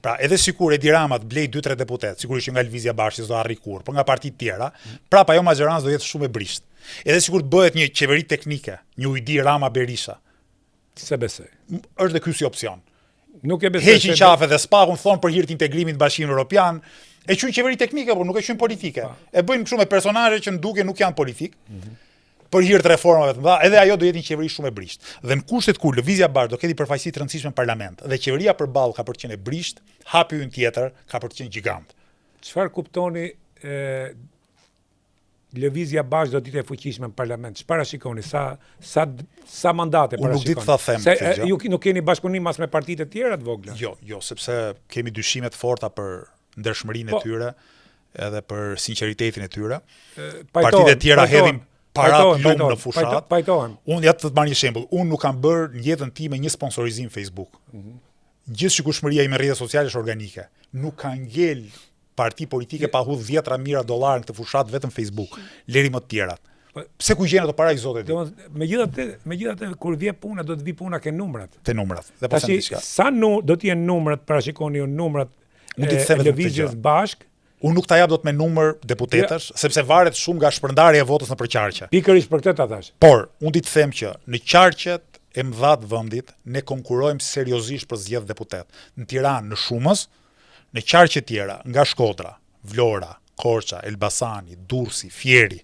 Pra, edhe sikur Edi Rama të blej 2-3 deputet, sigurisht që nga Lëvizja Bashkë s'do arrijë kurrë, por nga partitë tjera, prapë ajo majorancë do jetë shumë e brisht. Edhe sikur të bëhet një qeveri teknike, një ujdi Rama Berisha. Se besoj. Është dhe ky si opsion. Nuk e besoj. Heqin qafe dhe spakun thon për hir të integrimit në Bashkimin Evropian, e quajnë qeveri teknike, por nuk e quajnë politike. E bëjnë kështu me personazhe që nduken nuk janë politik. Për hir të reformave të mëdha, edhe ajo do jetë një qeveri shumë e brisht. Dhe në kushtet kur Lëvizja Bashkë do ketë përfaqësi të rëndësishme në parlament, dhe qeveria përballë ka për të qenë e brisht, hapi ynë tjetër ka për të qenë gjigant. Çfarë kuptoni Lëvizja Bashkë do të jetë e fuqishme në parlament? Çfarë shikoni sa mandate Unë nuk di të them këtë gjë. Ju nuk keni bashkëpunim as me partitë e tjera të vogla? Jo, sepse kemi dyshime të forta për ndershmërinë e tyre, edhe për sinqeritetin e tyre. Partitë e tjera hedhin parat lumë në fushat. Unë ja të marr një shembull. Unë nuk kam bërë në jetën time një sponsorizim Facebook. Gjithçikushmëria ime në rrjetet sociale është organike. Nuk ka ngel parti politike pa hudh $10 mijëra në këtë fushat vetëm Facebook. Leri më të tjerat. Pse ku gjen ato para i Zotit? Megjithatë kur vjen puna do të vi puna ke numrat. Te numrat. Dhe pastaj diçka. Sa do të jenë numrat, parashikoni ju numrat e Lëvizjes Bashkë? Unë nuk ta jap dot me numër deputetësh, sepse varet shumë nga shpërndarja e votës në përqarqe. Pikërisht për këtë ta thash. Por, unë di të them që në qarqet e mëdha të vendit ne konkurrojmë seriozisht për zgjedh deputet. Në Tiranë në Shumës, në qarqe tjera, nga Shkodra, Vlora, Korça, Elbasani, Durrësi, Fieri.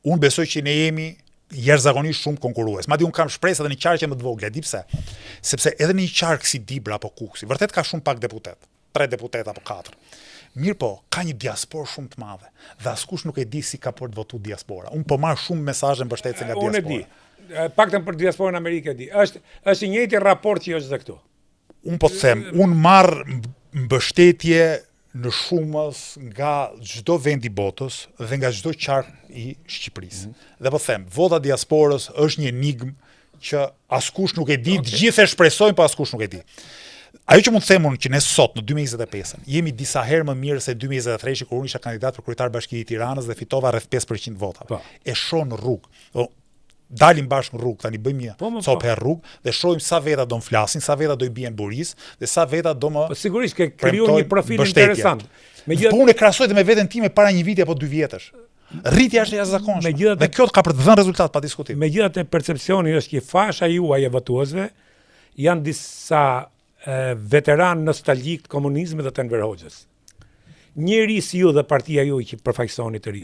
Unë besoj që ne jemi jashtëzakonisht shumë konkurrues. Madje unë kam shpresë edhe në qarqe më të vogla, di pse? Sepse edhe në një qark si Dibra apo Kuksi, vërtet ka shumë pak deputet, 3 deputet apo 4. Mirë po, ka një diasporë shumë të madhe, dhe askush nuk e di si ka për të votu diaspora. Unë po marr shumë mesazhe mbështetëse nga diaspora. Unë e di. Paktën për diasporën Amerikë e di. Është i njëjti raport që është dhe këtu. Unë po të them, unë marr mbështetje në Shumës nga çdo vend i botës dhe nga çdo qark i Shqipërisë. Dhe po them, vota diasporës është një enigmë që askush nuk e di, të gjithë e shpresojnë, po askush nuk e di. Ajo që mund të them unë që ne sot në 2025 jemi disa herë më mirë se 2023 kur unë isha kandidat për kryetar bashkie i Tiranës dhe fitova rreth 5% votave. E shoh në rrugë. Dalim bashkë në rrugë, tani bëjmë një copë herë rrugë dhe shohim sa veta do mflasin, sa veta do i bien buris dhe sa veta do më. Po sigurisht ke krijuar një profil interesant. Po unë e krahasoj me veten time para një viti apo 2 vjetësh. Rritja është jashtëzakonshme. Dhe kjo ka për të dhënë rezultat pa diskutim. Megjithatë percepcioni është që fasha juaj e votuesve janë disa veteran nostalgjik të komunizmit dhe të Enver Hoxhës. Njëri si ju dhe partia juaj që përfaqësoni të ri.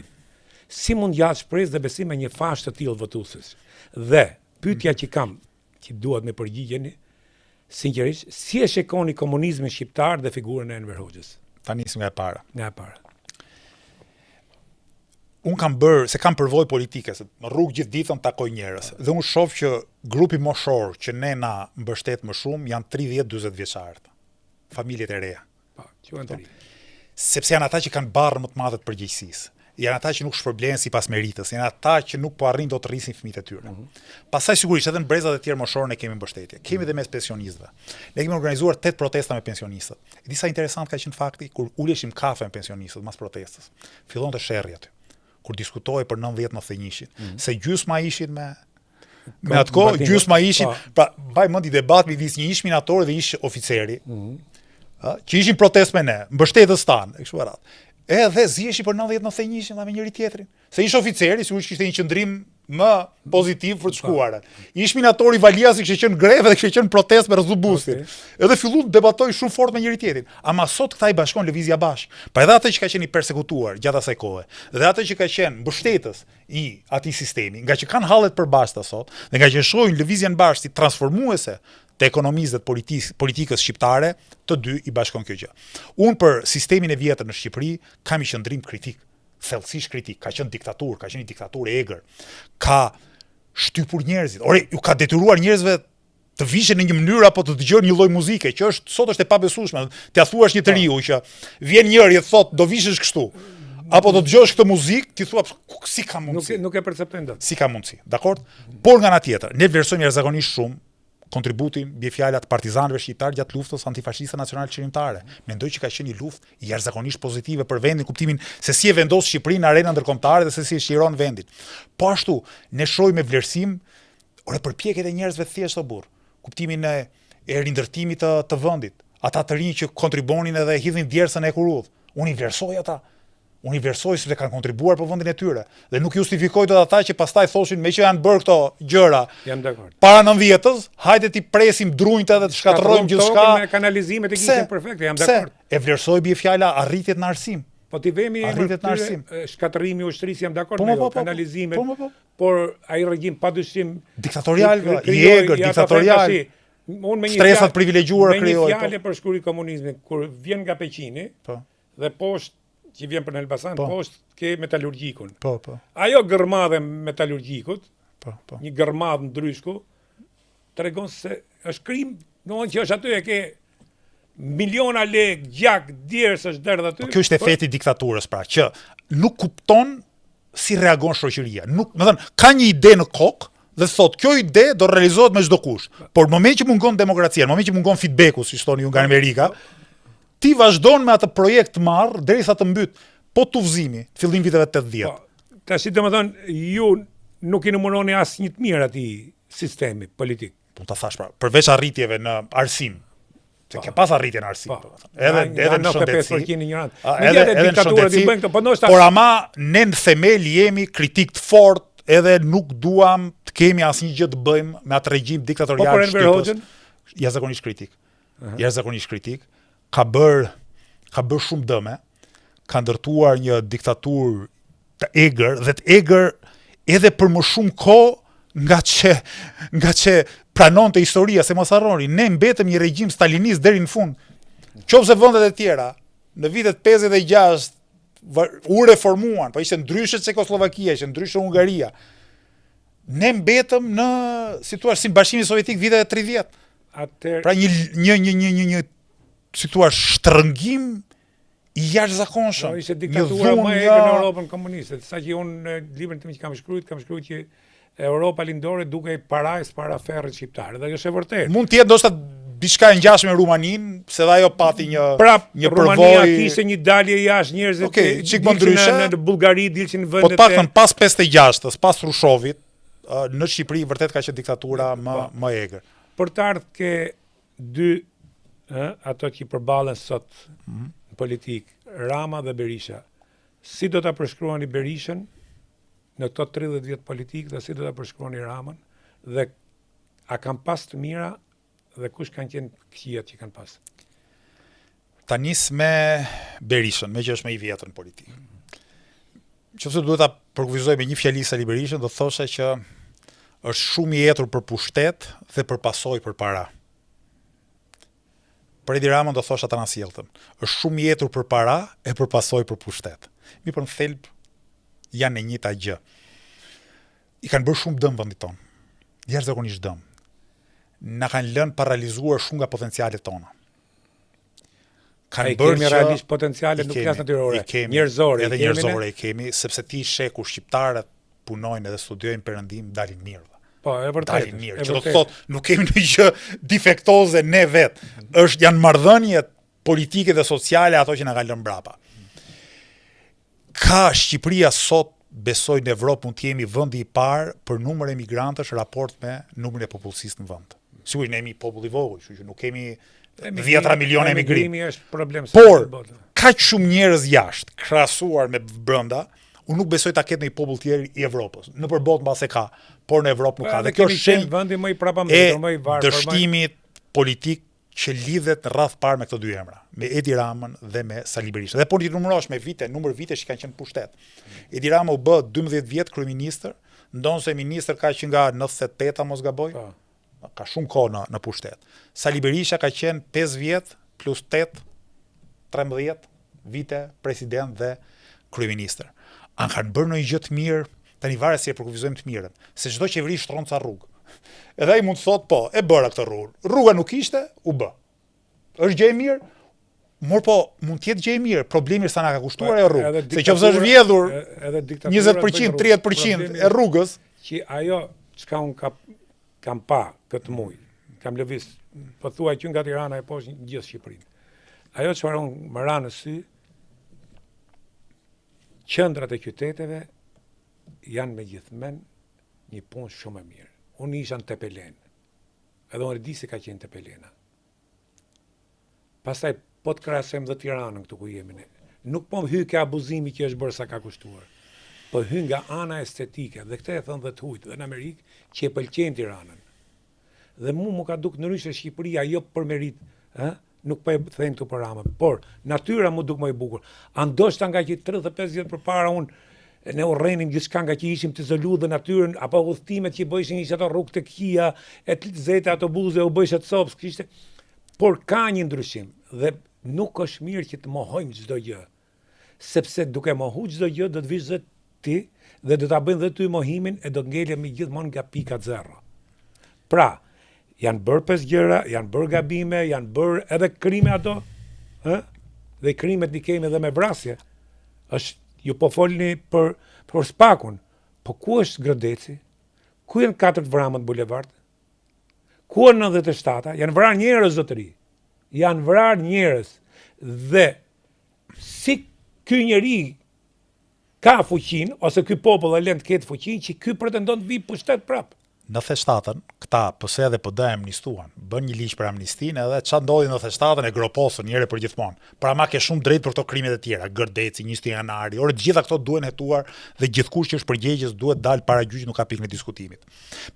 Si mund jashtë shpresë dhe besim me një fashë të tillë votuesës? Dhe pyetja që kam, që duhet me përgjigjeni, sinqerisht, si e shikoni komunizmin shqiptar dhe figurën e Enver Hoxhës? Ta nisim nga e para. Nga e para. Unë kam përvojë politike, se në rrugë gjithë ditën takoj njerëz. Dhe unë shoh që grupi moshor që ne na mbështet më shumë janë 30-40 vjeçarët. Familjet e reja. Po, quhen të ri. Sepse janë ata që kanë barrë më të madhe të përgjegjësisë. Janë ata që nuk shpërblehen sipas meritës, janë ata që nuk po arrin dot të rrisin fëmijët e tyre. Pastaj sigurisht edhe në brezat e tjerë moshor ne kemi mbështetje. Kemi edhe mes pensionistëve. Ne kemi organizuar 8 protesta me pensionistët. E disa interesant ka qenë fakti kur uleshim kafe me pensionistët mas protestës. Fillonte sherrri aty. Kur diskutohej për 90-91-shin, se gjysma ishin me atë kohë, gjysma ishin, pra mbaj mend i debat midis një ish minatori dhe ish oficeri, që ishin protest me ne, mbështetës tanë, e kështu me radhë. Edhe ziheshi për 90-91-shin dhe me njëri tjetrin. Se ish oficeri, sigurisht kishte një qëndrim më pozitiv për të shkuarën. Ish minatori Valiasi kishte qenë greve dhe kishte qenë protest me Rrezubustin. Edhe filluan të debatojnë shumë fort me njëri tjetrin. Ama sot këta i bashkon Lëvizja Bashk. Pa edhe atë që ka qenë i persekutuar gjatë asaj kohe, dhe atë që ka qenë mbështetës i atij sistemi, nga që kanë hallet përbashkëta sot, dhe nga që shohin Lëvizjen Bashk si transformuese të ekonomisë dhe të politikës shqiptare, të dy i bashkon kjo gjë. Unë për sistemin e vjetër në Shqipëri kam i qëndrim kritik, thellësisht kritik, ka qenë diktaturë, ka qenë një diktaturë egër, ka shtypur njerëzit. Ore, ju ka detyruar njerëzve të vishen në një mënyrë apo të dëgjojnë një lloj muzike që sot është e pabesueshme. T'ia thuash një të riu që vjen njëri e thot do vishesh kështu, apo do dëgjosh këtë muzikë, ti thua si ka mundsi? Nuk e perceptojnë dot. Si ka mundsi, dakord? Por nga ana tjetër, ne vlerësojmë jashtëzakonisht shumë kontributin mbi fjalat partizanëve shqiptar gjatë luftës antifashiste nacionale çlimtare. Mendoj që ka qenë një luftë jashtëzakonisht pozitive për vendin, kuptimin se si e vendos Shqipërinë në arenën ndërkombëtare dhe se si e shiron vendin. Po ashtu, ne shohim me vlerësim përpjekjet e njerëzve thjesht o burr, kuptimin e rindërtimit të vendit, ata të rinj që kontribonin edhe hidhin djersën e kurudh. Unë i vlerësoj ata. Unë i vlerësoj sepse kanë kontribuar për vendin e tyre dhe nuk justifikoj dot ata që pastaj thoshin me që janë bërë këto gjëra. Jam dakord. Para 90-s, hajde ti presim drunjtë dhe të shkatërrojmë gjithçka. Me kanalizimet e kishin perfekte, jam dakord. E vlerësoj bie fjala arritjet në arsim. Po ti vemi arritjet në arsim. Shkatërrimi i ushtrisë, jam dakord me kanalizimet. Por ai regjim padyshim diktatorial, i egër, diktatorial. Unë me një stresat privilegjuara krijoi. Me një fjalë për shkruaj komunizmin, kur vjen nga Peqini, dhe poshtë që vjen për në Elbasan, poshtë ke metalurgjikun. Ajo gërmadhe metalurgjikut, një gërmadh ndryshku, tregon se është krim, domethënë që është aty e ke miliona lekë, gjak, djersë është derdh aty. Kjo është efekti i diktaturës, pra, që nuk kupton si reagon shoqëria. Nuk, do të thënë, ka një ide në kokë dhe thot, kjo ide do realizohet me çdo kush. Por në moment që mungon demokracia, në moment që mungon feedbacku, si thoni ju nga Amerika, ti vazhdon me atë projekt të marr derisa të mbyt, po tuvzimi, fillim viteve 80. Tash domethënë ju nuk i numëroni as një të mirë atij sistemi politik. Po ta thash pra, përveç arritjeve në arsim, se ke pas arritje në arsim, edhe në shëndetësi, edhe në shëndetësi, por ama ne në themel jemi kritik të fortë, edhe nuk duam të kemi asnjë gjë të bëjmë me atë regjim diktatorial shqiptar. Jashtëzakonisht kritik. Jashtëzakonisht kritik. Ka bër shumë dëme, ka ndërtuar një diktaturë të egër dhe të egër edhe për më shumë kohë nga që pranonte historia, se mos harroni, ne mbetëm një regjim stalinist deri në fund. Qofse vendet e tjera në vitet 56 u reformuan, po ishte ndryshe Çekoslovakia, ishte ndryshe Hungaria. Ne mbetëm në situatë si Bashkimi Sovjetik viteve 30. Pra një si thua shtrëngim i jashtëzakonshëm. Ishte diktatura më e egër në Europën komuniste. Saqë unë librin tim që kam shkruar që Europa lindore duke parajs para ferrit shqiptar. Dhe është e vërtetë. Mund të jetë ndoshta diçka e ngjashme me Rumaninë, se dhe ajo pati një përvojë. Rumania kishte një dalje jashtë, njerëzit në Bullgari dilshin vendet. Po të paktën pas 56-s, pas Rushovit, në Shqipëri vërtet ka qenë diktatura më e egër. Për të ardhur ke dy ato që përballen sot në politik, Rama dhe Berisha. Si do ta përshkruani Berishën në këto 30 vjet politik dhe si do ta përshkruani Ramën, dhe a kanë pas të mira dhe kush kanë qenë këqijat që kanë pas? Ta nis me Berishën, me që është më i vjetër në politikë. Nëse duhet ta përkufizoj me një fjali Sali Berishën, do thosha që është shumë i etur për pushtet dhe për pasojë për para. për Edi Ramën do thosha të nasjelltëm. Është shumë jetur për para e për pasoj për pushtet. Mi për në thelb janë e njëjta gjë. I kanë bërë shumë dëm vendit tonë. Jashtëzakonisht dëm. Na kanë lënë paralizuar shumë nga potencialet tona. Kanë bërë kemi realisht potenciale nuk flas natyrore. Njerëzore, edhe njerëzore i kemi, sepse ti sheh kur shqiptarët punojnë edhe studiojnë perëndim dalin mirë. Po, e vërtetë. Dalin mirë. Që do të thotë, nuk kemi ndonjë gjë defektoze ne vet. Janë marrëdhëniet politike dhe sociale ato që na kanë lënë mbrapa. Ka Shqipëria sot, besoj në Evropë mund të jemi vendi i parë për numër emigrantësh raport me numrin e popullsisë në vend. Sigurisht ne jemi popull i vogël, kështu që nuk kemi 10 miliona emigrim. Emigrimi është problem. Por kaq shumë njerëz jashtë krahasuar me brenda, unë nuk besoj ta ketë një popull tjetër i Evropës. Nëpër botë mbase ka, por në Evropë nuk ka. Dhe kjo është shenjë vendi më i prapambetur, më i varfër, dështimit politik që lidhet në radh parë me këto dy emra, me Edi Ramën dhe me Sali Berishën. Dhe po ti numërosh me vite, numër vitesh që kanë qenë pushtet. Edi Rama u bë 12 vjet kryeministër, ndonse ministër ka që nga 98 mos gaboj. Ka shumë kohë në pushtet. Sali Berisha ka qenë 5 vjet plus 8, 13 vite president dhe kryeministër. Anë kanë bërë ndonjë gjë të mirë, tani varet si e përkufizojmë të mirën, se çdo qeveri shtronca rrugë. Edhe ai mund të thotë po, e bëra këtë rrugë. Rruga nuk ishte, u bë. Është gjë e mirë, por po mund të jetë gjë e mirë. Problemi sa na ka kushtuar e rrugë. Se qoftë është vjedhur 20%, 30% e rrugës, që ajo çka un kam pa këtë muj. Kam lëviz, po thuaj që nga Tirana e poshtë gjithë Shqipërinë. Ajo çfarë un më ra në sy, qendrat e qyteteve janë megjithmen një punë shumë e mirë. Unë isha në Tepelen, edhe unë di se ka qenë Tepelena. Pastaj, po të krahasojmë dhe Tiranën këtu ku jemi ne. Nuk po hy ke abuzimi që është bërë sa ka kushtuar, po hy nga ana estetike, dhe këtë e thënë dhe të hujtë, dhe në Amerikë, që e pëlqen Tiranën. Dhe mu ka duk në ryshe Shqipëria, jo për merit, nuk po e them këtu për Ramën, por natyra mu duk më e bukur. Andoshta nga që 35 vjet përpara unë ne urrenim gjithçka nga që ishim të izoluar dhe natyrën apo udhëtimet që bëjshin ishte ato rrugë të këqija, e të zeta autobuse u bëjshin të copës, kishte. Por ka një ndryshim dhe nuk është mirë që të mohojmë çdo gjë. Sepse duke mohuar çdo gjë do të vish vetë ti dhe do ta bëjnë dhe ty mohimin e do të ngelemi gjithmonë nga pika zero. Pra, janë bërë pesë gjëra, janë bërë gabime, janë bërë edhe krime ato, dhe krimet i kemi edhe me vrasje. Është ju po folni për Spakun, po ku është Grodeci? Ku janë 4 vramët bulevard? Ku janë 97-a? Janë vrarë njerëz zotëri. Janë vrarë njerëz. Dhe si ky njeri ka fuqin, ose ky popull e lën të ketë fuqin, që ky pretendon të vi pushtet prap. 97-ën, këta PS dhe PD amnistuan, bën një ligj për amnistinë edhe ç'a ndodhi në 97-ën e groposën njëre për gjithmonë. Pra ma ke shumë drejt për këto krimet e tjera, Gërdeci, 20 janari, orë të gjitha këto duhen hetuar dhe gjithkush që është përgjegjës duhet dalë para gjyqit, nuk ka pikë në diskutimit.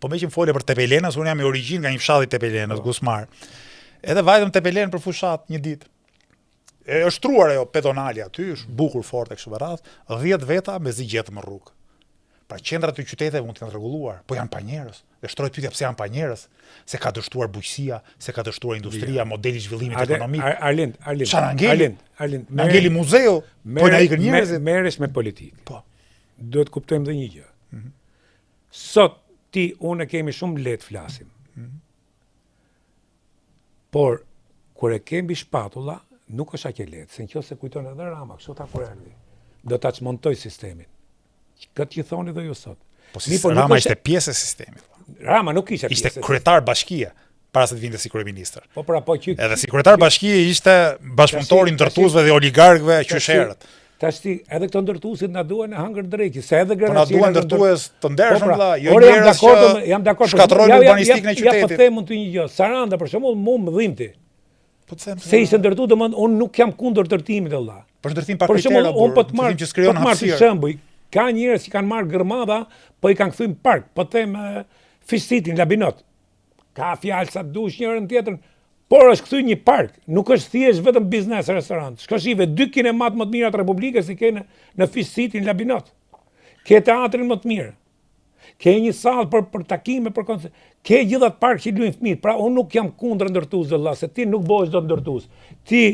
Po me që më fole për Tepelenës, unë jam i origjinë nga një fshat i Tepelenës, Gusmar. Edhe vajtëm Tepelen për fushat një ditë. E është truar ajo pedonali aty, është bukur fort e kështu me radhë, 10 veta me zigjet më rrugë. Pra qendrat e qyteteve mund të jenë rregulluar, po janë pa njerëz. Dhe shtrohet pyetja pse janë pa njerëz, se ka dështuar bujqësia, se ka dështuar industria, modeli i zhvillimit ekonomik. Arlind. Na ngeli muzeu, po na ikën njerëzit. Merresh me politikë. Po. Duhet kuptojmë dhe një gjë. Sot ti unë kemi shumë lehtë flasim. Por kur e kemi shpatulla, nuk është aq e lehtë, se nëse kujton edhe Rama, kështu ta kur erdhi. Do ta çmontoj sistemin. Këtë që thoni dhe ju sot. Po si Rama ishte pjesë e sistemit. Rama nuk ishte pjesë. Ishte kryetar bashkie para se të vinte si kryeministër. Po pra, po që edhe si kryetar bashkie ishte bashkëpunëtor i ndërtuesve dhe oligarkëve qyshherët. Tash ti edhe këto ndërtuesit na duan e hangër drejtë, se edhe Grenada. Po na duan ndërtues të ndershëm vëlla, jo njerëz që jam dakord. Shkatrojnë urbanistikën e qytetit. Ja po them ty një gjë. Saranda për shembull më dhimbti. Po them se ishte ndërtuar, domethënë unë nuk jam kundër ndërtimit vëlla. Për ndërtim pa kritera. Unë po të marr që skrijon hapësirë. Shembull, ka njerëz që kanë marrë gërmada, po i kanë kthyr në park, po them Fish City në Labinot. Ka fjalë sa dush njërën tjetrën, por është kthyr një park, nuk është thjesht vetëm biznes restorant. Shkoshive 2 kinemat më të mira të Republikës i ke në Fish City në Labinot. Ke teatrin më të mirë. ke një sallë për takime, për koncert, ke gjithat park që luajnë fëmijët. Pra unë nuk jam kundër ndërtues vëlla, se ti nuk bëhesh dot ndërtues. Ti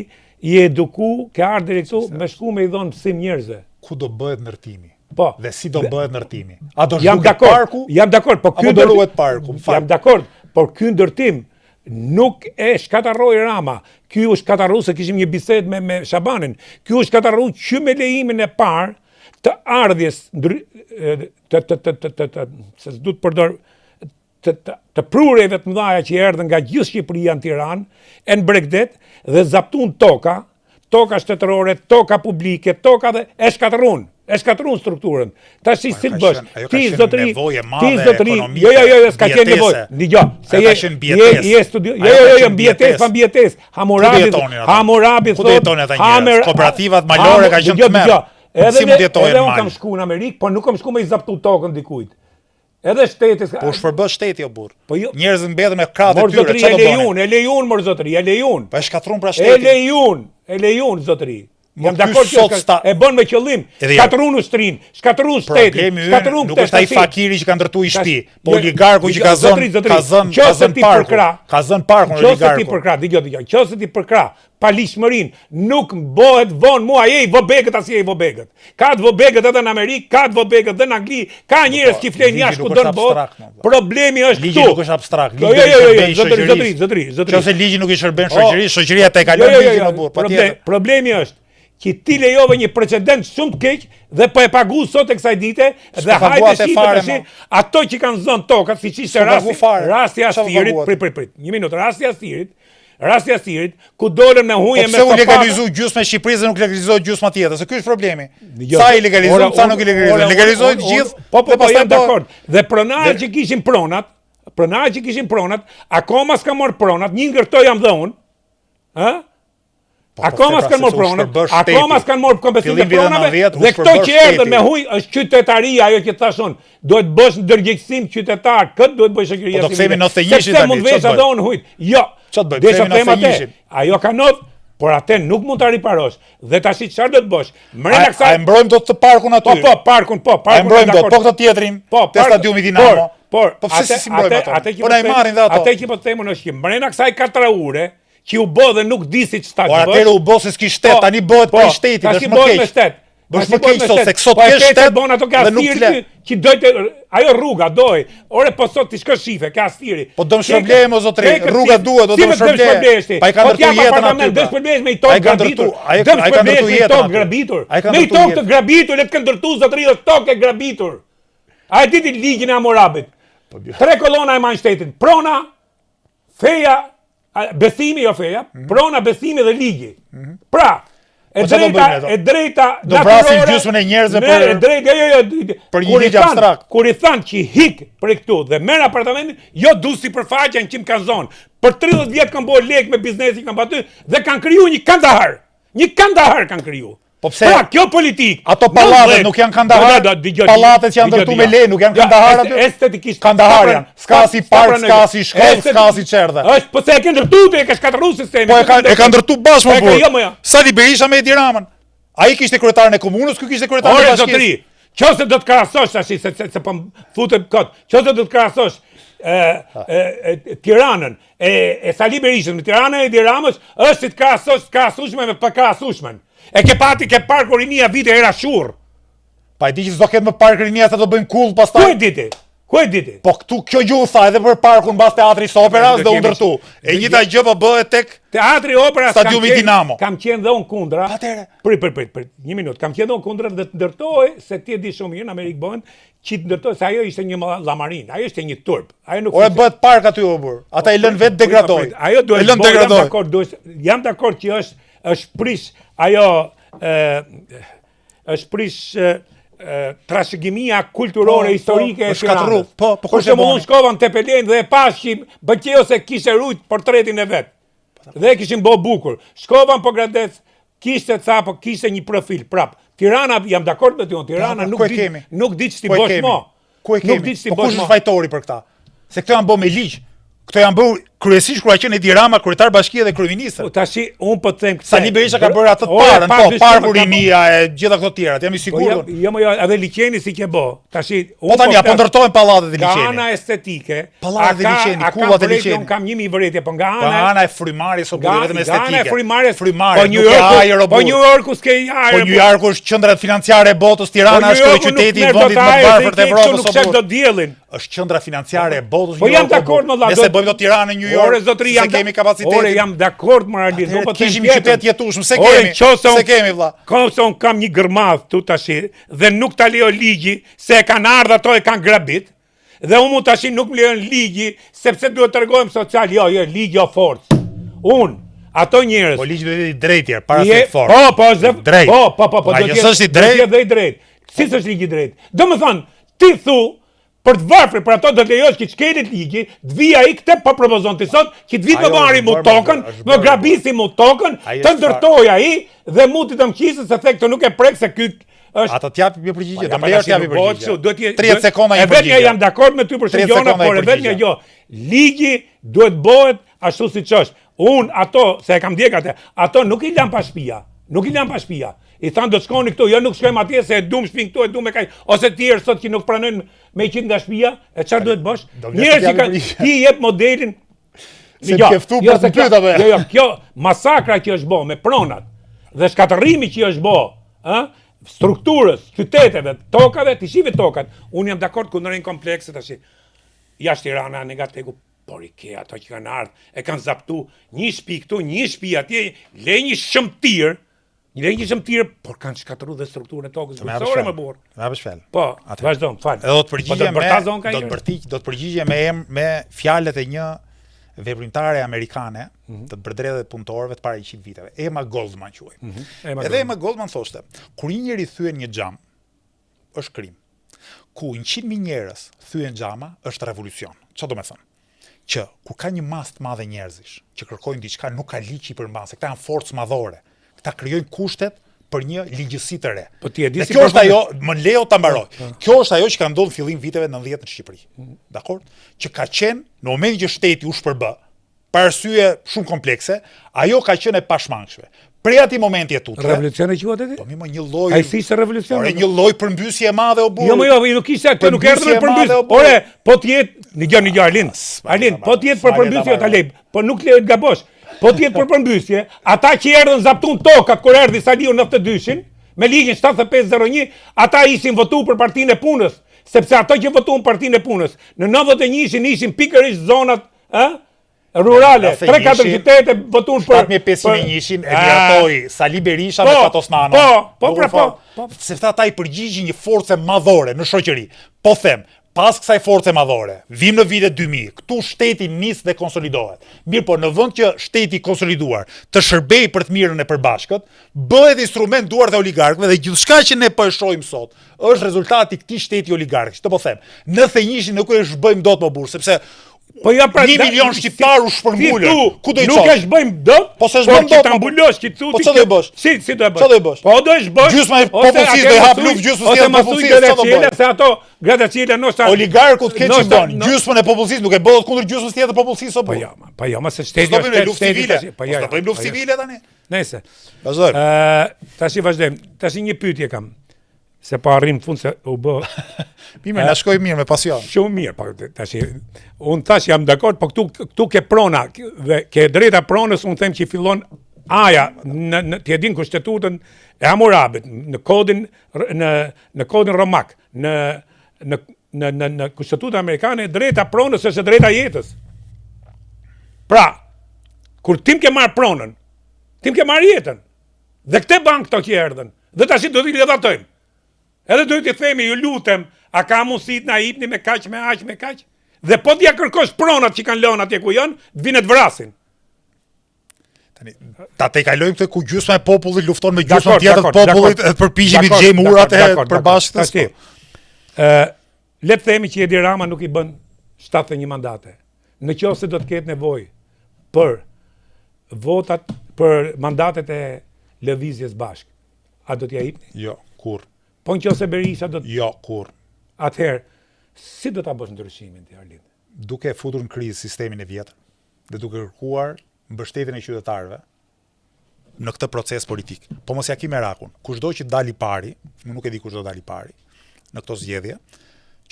je eduku, ke ardhur deri këtu me shku me i dhon psim njerëzve. Ku do bëhet ndërtimi? Po. Dhe si do bëhet ndërtimi? A do Jam zhduket parku? Jam dakord, po ky do ruhet parku? Jam dakord, por ky ndërtim nuk e shkatarroi Rama. Ky u shkatarru se kishim një bisedë me Shabanin. Ky u shkatarru që me lejimin e parë të ardhjes se s'du të përdor të prurjeve të mëdha që erdhën nga gjithë Shqipëria në Tiranë, e në Bregdet dhe zaptun toka shtetërore, toka publike, toka dhe e shkatërrun strukturën. Tash si të bësh? Ti zotëri, jo, s'ka qenë nevojë. Dgjoj, se je studio. Jo, mbijetesë, Hammurabi thotë, kooperativat malore ka qenë tmerr. Si mund jetojnë edhe unë kam shku në Amerikë, por nuk kam shku me i zaptu tokën dikujt. Edhe shteti... Po shpërbë shteti o burr. Po jo. Njerëz mbetën me kratë të tyre, çfarë do bënin? E lejun, mor zotëri, e lejun. Po e shkatrun pra shteti. E lejun zotëri. Jam dakord që e bën me qëllim. Shkatrun ushtrin, shkatrun shtetin, shkatrun nuk është ai fakiri që ka ndërtuar i shtëpi, po oligarku që ka zënë parkun oligarku. Dgjoj, nëse ti përkra palishmërin, nuk bëhet vonë mua je i vobegët as je i vobegët. Ka të vobegët edhe në Amerikë, ka të vobegët edhe në Angli, ka njerëz që flen jashtë ku do të bëhet. Problemi është këtu. Ligji nuk është abstrakt, zotëri. Nëse ligji nuk i shërben shoqërisë, shoqëria te kalon ligjin o burr, patjetër. Problemi është që ti lejove një precedent shumë të keq dhe po e pagu sot e kësaj dite dhe hajde shipe tash ato që kanë zënë tokat, siç ishte rasti Astirit, prit, një minutë, rasti Astirit, ku dolëm në huje me pse u legalizu gjysmë e Shqipërisë dhe nuk legalizohet gjysma tjetër, se ky është problemi. Sa i legalizohen, sa nuk i legalizohen. Legalizohen të gjithë. Po, jam dakord. Dhe pronarët që kishin pronat, akoma s'ka marrë pronat, një ndërtoj jam dhe unë, akoma s'kan marrë pronat, akoma s'kan marrë kompetencë pronave, dhe këto që erdhën me huj është qytetaria, ajo që thashun, duhet bësh ndërgjegjësim qytetar, këtë duhet bësh shoqëria civile. Sepse mund vesh atë unë hujt. Jo. Desha them atë. Ajo ka not, por atë nuk mund ta riparosh. Dhe tash çfarë do të bësh? Mbrenda kësaj e mbrojmë dot të parkun aty. Po, parkun. E mbrojmë dot, po këtë tjetrin, te stadiumi Dinamo. Por pse si mbrojmë atë? Po na e marrin dhe ato. Atë që po themun është që mbrenda kësaj katraure që u bë dhe nuk di si ç'ta bësh. Por atëherë u bë se s'ki shtet, tani bëhet për shtetin, është më keq. Bësh më keq sot se sot ke shtet bon ato ka thirrje që dojte ajo rruga doj. Ore po sot ti shkosh shife, ka thirrje. Po dëm problem o zotri, rruga duhet, do të problem. Pa i ka ndërtuar jetën aty. Dëm problem me i tokë grabitur. Ai ka ndërtuar jetën grabitur. Me i tokë të grabitur, le të kanë ndërtuar zotri dhe tokë grabitur. A e diti ligjin e Hammurabit? 3 kolona e majnë shtetin. Prona, feja, besimi jo feja, prona, besimi dhe ligji. Pra, e drejta do vrasin gjysmën e njerëzve për një ligj abstrakt. Kur i thanë që hik për këtu dhe merr apartamentin, jo du si përfaqen që më kanë zonë. Për 30 vjet kanë bërë lek me biznesin kanë aty dhe kanë krijuar një Kandahar. Një Kandahar kanë krijuar. Po pse? Pra, kjo politik. Ato pallatet nuk janë Kandahar. Pallatet që janë ndërtuar me le nuk janë Kandahar aty. Estetikisht Kandahar janë. S'ka si park, s'ka si shkollë, s'ka si çerdhe. Është po se e kanë ndërtuar, e ka shkatërruar sistemin. Po e ka ndërtuar bashkë me burr. Sali Berisha me Edi Ramën. Ai kishte kryetarin e komunës, ky kishte kryetarin e bashkisë. Qose do të krahasosh tash se po futem kot. Qose do të krahasosh Tiranën e Sali Berishës me Tiranën e Edi Ramës, është të krahasueshme me pa krahasueshmen. E ke parku rinia vite era shurr. Pa e di që s'do ketë më park rinia sa do bëjnë kull pastaj. Ku e diti? Po këtu kjo gjuhë tha edhe për parkun mbas teatrit Operas dhe u ndërtu. E njëjta gjë po bëhet tek Teatri Operas stadiumi Dinamo. Kam qenë dhe unë kundra. Atëre. Prit, një minutë. Kam qenë dhe unë kundra dhe të ndërtoi se ti e di shumë mirë në Amerikë bëhen që të ndërtoi se ajo ishte një llamarin, ajo ishte një turp. Ajo nuk. O e bëhet park aty o burr. Ata i lën vetë degradoj. Ajo duhet të degradoj. Jam dakord që është prish ajo është prish trashëgimia kulturore historike e Tiranës. Po kush e mund shkova në Tepelen dhe e pash që bëqeu se kishte rujt portretin e vet. Dhe kishin bë bukur. Shkova në Pogradec, kishte një profil prap. Tirana jam dakord me ty, Tirana nuk di ç'ti bësh më. Ku e kemi? Po kush është fajtori për këtë? Se këto janë bë me ligj. Këto janë bë kryesisht kur ka qenë Edi Rama kryetar bashkie dhe kryeminist. Tashi un po të them Sali Berisha ka bërë atë të parën, po, parkurinia e gjitha këto tjerat, jam i sigurt. Jo, edhe liçeni si ke bë. Tashi po tani apo ndërtojnë pallatet e liçenit. Ka ana estetike. Pallatet e liçenit, kullat e liçenit. Un kam 1000 vërejtje, po nga ana e frymarrjes o bëhet vetëm estetike. Ana e frymarrjes, po New Yorku s'ke ajër. Po New Yorku është qendra financiare e botës, Tirana është qyteti i vendit më të varfër të Evropës. Nuk shek do diellin. Është qendra financiare e botës. Po jam dakord me vëlla. Nëse bëjmë do Tiranë, New York, se kemi kapacitetin. Ore jam dakord me Arlin, nuk po të kishim qytet jetueshëm, se kemi. Se kemi vëlla. Koson kam një gërmadh tu tash dhe nuk ta lejo ligji se e kanë ardhur ato e kanë grabit. Dhe unë tash nuk më lejon ligji sepse duhet të tregojmë social, jo, ligji o forcë. Ato njerëz. Po ligji duhet të jetë i drejtë, para se fort. Po, drejt. Po, do të jetë i drejtë. Si s'është ligji i drejtë? Domethënë, ti thu për të varfër, për ato do të lejosh që çkelit ligji, të vija ai këtë po propozon ti sot, që të vit më marri mu tokën, më grabisi mu tokën, të ndërtoj ai dhe mu ti të mqisë se the këtë nuk e prek se ky është. Ata t'japi një përgjigje, do më lejosh t'japi përgjigje. 30 sekonda një përgjigje. Vetëm jam dakord me ty për Shqipërinë, por vetëm jo. Ligji duhet bëhet ashtu siç është. Ato, se e kam ndjek atë, ato nuk i lan pa shtëpia. Nuk i lan pa shtëpia. I thanë do të shkoni këtu, jo nuk shkojmë atje se e dum shtëpinë këtu, e dum me kaj. Ose tjerë sot që nuk pranojnë me qenë nga shtëpia, e çfarë duhet bësh? Njerëzit ti jep modelin. Se ke ftu për të pyet apo? Jo, kjo masakra që është bë me pronat dhe shkatërrimi që është bë, strukturës, qyteteve, tokave, ti shive tokat. Unë jam dakord kundërën komplekse tash. Jashtë Tirana negateku. Por i ke ato që kanë ardhur, e kanë zaptu një shtëpi këtu, një shtëpi atje, le një shëmtir, por kanë shkatërruar dhe strukturën e tokës bujqësore më burr. Na bësh fjalë. Po, vazhdon, fal. Do të përgjigje me fjalët e një veprimtare amerikane, të bredredhe punëtorëve të para 100 viteve. Emma Goldman quhej. Edhe Emma Goldman thoshte, kur një njeri thyen një xham, është krim. Ku 100.000 njerëz thyen xhama, është revolucion. Çfarë do të thonë? Që kur ka një masë të madhe njerëzish që kërkojnë diçka, nuk ka ligj që i përmban, se këta janë forcë madhore. Këta krijojnë kushtet për një ligjësi të re. Po ti e di si kjo është ajo, më lejo ta mbaroj. Kjo është ajo që ka ndodhur fillim viteve 90 në Shqipëri. Dakor? Që ka qenë në momentin që shteti u shpërbë, për arsye shumë komplekse, ajo ka qenë e pashmangshme. Prej atij momenti e tutje. Revolucioni quhet atë? Po më një lloj. Ai thishte revolucion. Ore një lloj përmbysje e madhe o burr. Jo, nuk ishte atë, nuk erdhën për përmbysje. Ore, po të jetë, një Arlin. Arlin, po të jetë për përmbysje ta lej, po nuk lejohet gabosh. Po të jetë për përmbysje, ata që erdhën zaptun tokat kur erdhi Saliu 92-shin, me ligjin 7501, ata ishin votuar për Partinë e Punës, sepse ato që votuan Partinë e Punës, në 91-shin ishin pikërisht zonat, rurale, 3-4 qytete votuan për 7501 e miratoi Sali Berisha me Patosnana. Po. Sepse ata i përgjigjen një forcë madhore në shoqëri. Po them, pas kësaj force madhore, vim në vitet 2000, këtu shteti nis dhe konsolidohet. Mirë po, në vend që shteti konsoliduar të shërbej për të mirën e përbashkët, bëhet instrument duar dhe oligarkëve dhe gjithçka që ne po e shohim sot është rezultati i këtij shteti oligarkësh. Të po them, në thënjishin nuk e zhbëjmë dot më burr, sepse po ja pra 1 milion shqiptar u shpërngulën. Ku do i çosh? Nuk e zhbëjmë dot. Po se zhbëjmë dot. Ta mbulosh ti thu. Po çfarë do bësh? Si do bësh? Çfarë do bësh? Po do të bësh. Gjysma e popullsisë do i hap luftë, gjysma e popullsisë çfarë do bësh? Se ato gratë nosta oligarkut kanë që bën. Gjysmën e popullsisë nuk e bëhet kundër gjysmës tjetër popullsisë apo? Po jo, më se shteti është luftë civile. Po ja. Do bëjmë luftë civile tani. Nëse. Vazhdojmë. Tash vazhdojmë. Tash një pyetje kam. Se pa arrim fund se u bë. Mirë, na shkoi mirë me pasion. Shumë mirë, po tash un tash jam dakord, po këtu ke prona dhe ke drejta pronës, un them që fillon aja në ti e din kushtetutën e Hammurabit, në kodin romak, në kushtetutën amerikane, drejta pronës është drejta jetës. Pra, kur tim ke marr pronën, tim ke marr jetën. Dhe këtë bank këto që erdhën, dhe tash do t'i levatojmë. Edhe duhet t'i themi, ju lutem, a ka mundësit na hipni me kaq, me kaq? Dhe po t'ja kërkosh pronat që kanë lënë atje ku janë, vinë të vrasin. Tani, ta te kalojmë këtë ku gjysma e popullit lufton me gjysmën tjetër të popullit, edhe përpiqemi të gjejmë urat e përbashkëtas. Le të themi që Edi Rama nuk i bën 71 mandate. Në qoftë se do të ketë nevojë për votat për mandatet e lëvizjes bashkë, a do t'ja hipni? Jo, kur. Po nëse Berisha do të... Jo, kur. Atëherë, si do ta bësh ndryshimin ti Arlin? Duke futur në krizë sistemin e vjetër. dhe duke kërkuar mbështetjen e qytetarëve në këtë proces politik. Po mos ja ki merakun. Kushdo që dali pari, unë nuk e di kushdo dali pari në këto zgjedhje,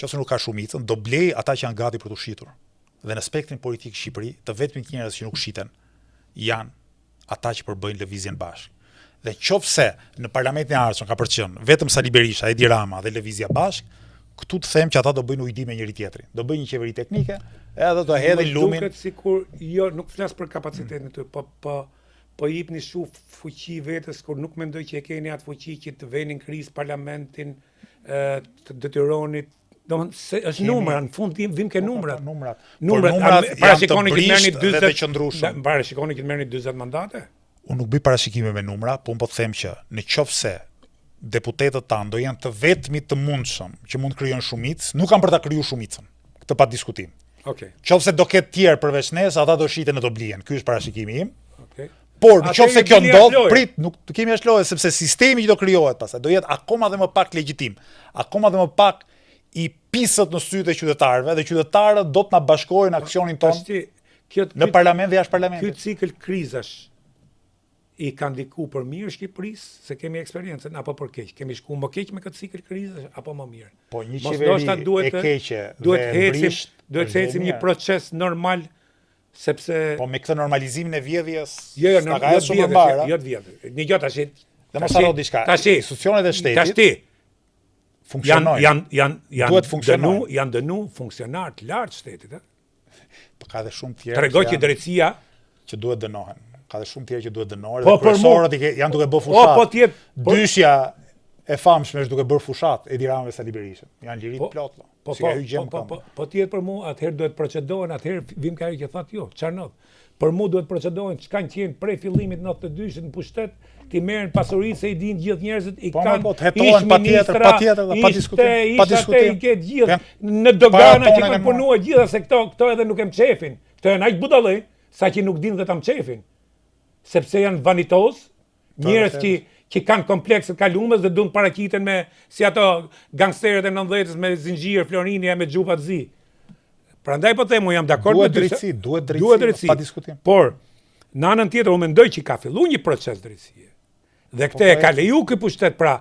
nëse nuk ka shumicën, do blej ata që janë gati për të shitur. Dhe në spektrin politik Shqipëri, të vetmit njerëz që nuk shiten janë ata që përbëjnë lëvizjen bashkë. Dhe qofse në parlamentin e ardhshëm ka për të qenë vetëm Sali Berisha, Edi Rama dhe lëvizja bashkë, këtu të them që ata do bëjnë ujdi me njëri tjetrin. Do bëjnë një qeveri teknike, edhe do hedhin lumin. Duket sikur jo, nuk flas për kapacitetin e tyre, po jepni fuqi vetes kur nuk mendoj që e keni atë fuqi që të vënë në krizë parlamentin, të detyroni. Domethënë është numra, në fund vim ke numrat. Numrat parashikoni që merrni 40 dhe qëndrueshëm. Parashikoni që merrni 40 mandate? Unë nuk bëj parashikime me numra, po unë po të them që në qofse deputetët tanë do janë të vetmit të mundshëm që mund krijojnë shumicë, nuk kanë për ta krijuar shumicën. Këtë pa diskutim. Okej. Qofse do ketë tjerë përveç nes, ata do shiten e do blihen. Ky është parashikimi im. Okej. Por nëse kjo ndodh, prit, nuk të kemi as lojë sepse sistemi që do krijohet pastaj do jetë akoma dhe më pak legjitim, akoma dhe më pak i pisët në sytë e qytetarëve dhe qytetarët do të na bashkojnë aksionin tonë në parlament dhe jashtë parlamentit. Ky cikël krizash i ka ndiku për mirë Shqipërisë, se kemi eksperiencën, apo për keq? Kemi shku më keq me këtë cikël krizash apo më mirë? Po një qeveri e keqe duhet të ecim një proces normal, sepse po me këtë normalizimin e vjedhjes jo të vjedhje. Një gjë tash. Dhe mos harro diçka. Institucionet e shtetit funksionojnë. Janë dënu funksionar të lartë shtetit, Po ka dhe shumë tjerë. Tregoj që drejtësia që duhet dënohen. Ka dhe shumë tjerë që duhet dënohen. Dhe kryesorët janë duke bërë fushat. Dyshja e famshme është duke bërë fushat Edi Rama dhe Sali Berisha. Janë lirit plot. Po tjetër për mua, atëherë duhet procedohen, atëherë vim ka ajo që thatë jo, çfarë? Për mua duhet procedohen çka qenë prej fillimit 92-shit në pushtet, ti merren pasurinë se i dinë gjithë njerëzit i kanë. Po hetohen patjetër, pa diskutim. I ke gjithë në dogana që kanë punuar gjithë se këto edhe nuk e mçefin. Këto janë aq budallë sa që nuk dinë vetë mçefin. Sepse janë vanitoz, njerëz që kanë komplekse kalumes dhe duan paraqiten me si ato gangsterët e 90-s me zinxhir Florini me xhupa të zi. Prandaj po them, jam dakord me ty. Duhet drejtësi, pa diskutim. Por në anën tjetër unë mendoj që ka filluar një proces drejtësie. Dhe këtë e ka leju ky pushtet, pra,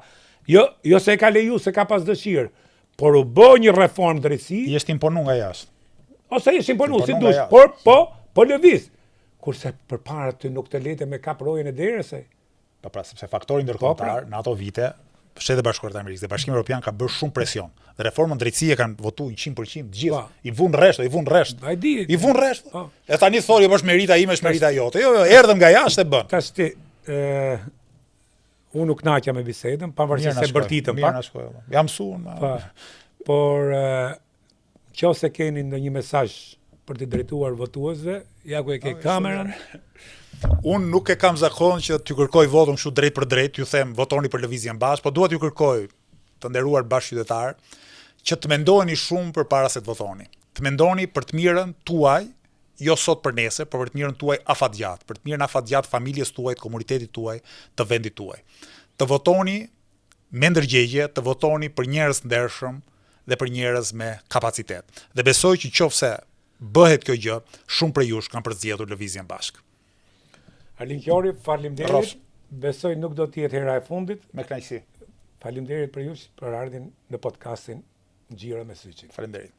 jo se e ka leju se ka pas dëshirë, por u bë një reformë drejtësi. I është imponu nga jashtë. Ose është imponu si dush, por po lëviz. Kurse përpara ty nuk të lete me kap rojën e derës. Pra, sepse faktori ndërkombëtar në ato vite, Shtetet Bashkuara të Amerikës dhe Bashkimi Evropian ka bërë shumë presion. Dhe reformën drejtësie kanë votuar 100% të gjithë. I vun rresht. I vun rresht. E tani thori është merita ime, është merita jote. Jo, erdhëm nga jashtë e bën. Tash ti unë nuk kënaqja me bisedën, pavarësisht se bërtitëm pak. Jam mësuar. Por nëse keni ndonjë mesazh për të drejtuar votuesve, ja ku e ke kamerën. Unë nuk e kam zakon që t'ju kërkoj votën kështu drejt për drejt, ju them votoni për lëvizjen bashkë, po dua t'ju kërkoj, të nderuar bashkëqytetar, që të mendoni shumë përpara se të votoni. Të mendoni për të mirën tuaj, jo sot për nesër, por për të mirën tuaj afatgjat, për të mirën afatgjat familjes tuaj, të komunitetit tuaj, të vendit tuaj. Të votoni me ndërgjegje, të votoni për njerëz ndershëm dhe për njerëz me kapacitet. Dhe besoj që nëse bëhet kjo gjë, shumë prej jush kanë përzgjedhur lëvizjen bashkë. Arlin Qori, faleminderit. Besoj nuk do të jetë hera e fundit. Me kënaqësi. Faleminderit për ju për ardhin në podcastin Ngjyra me Syçin. Faleminderit.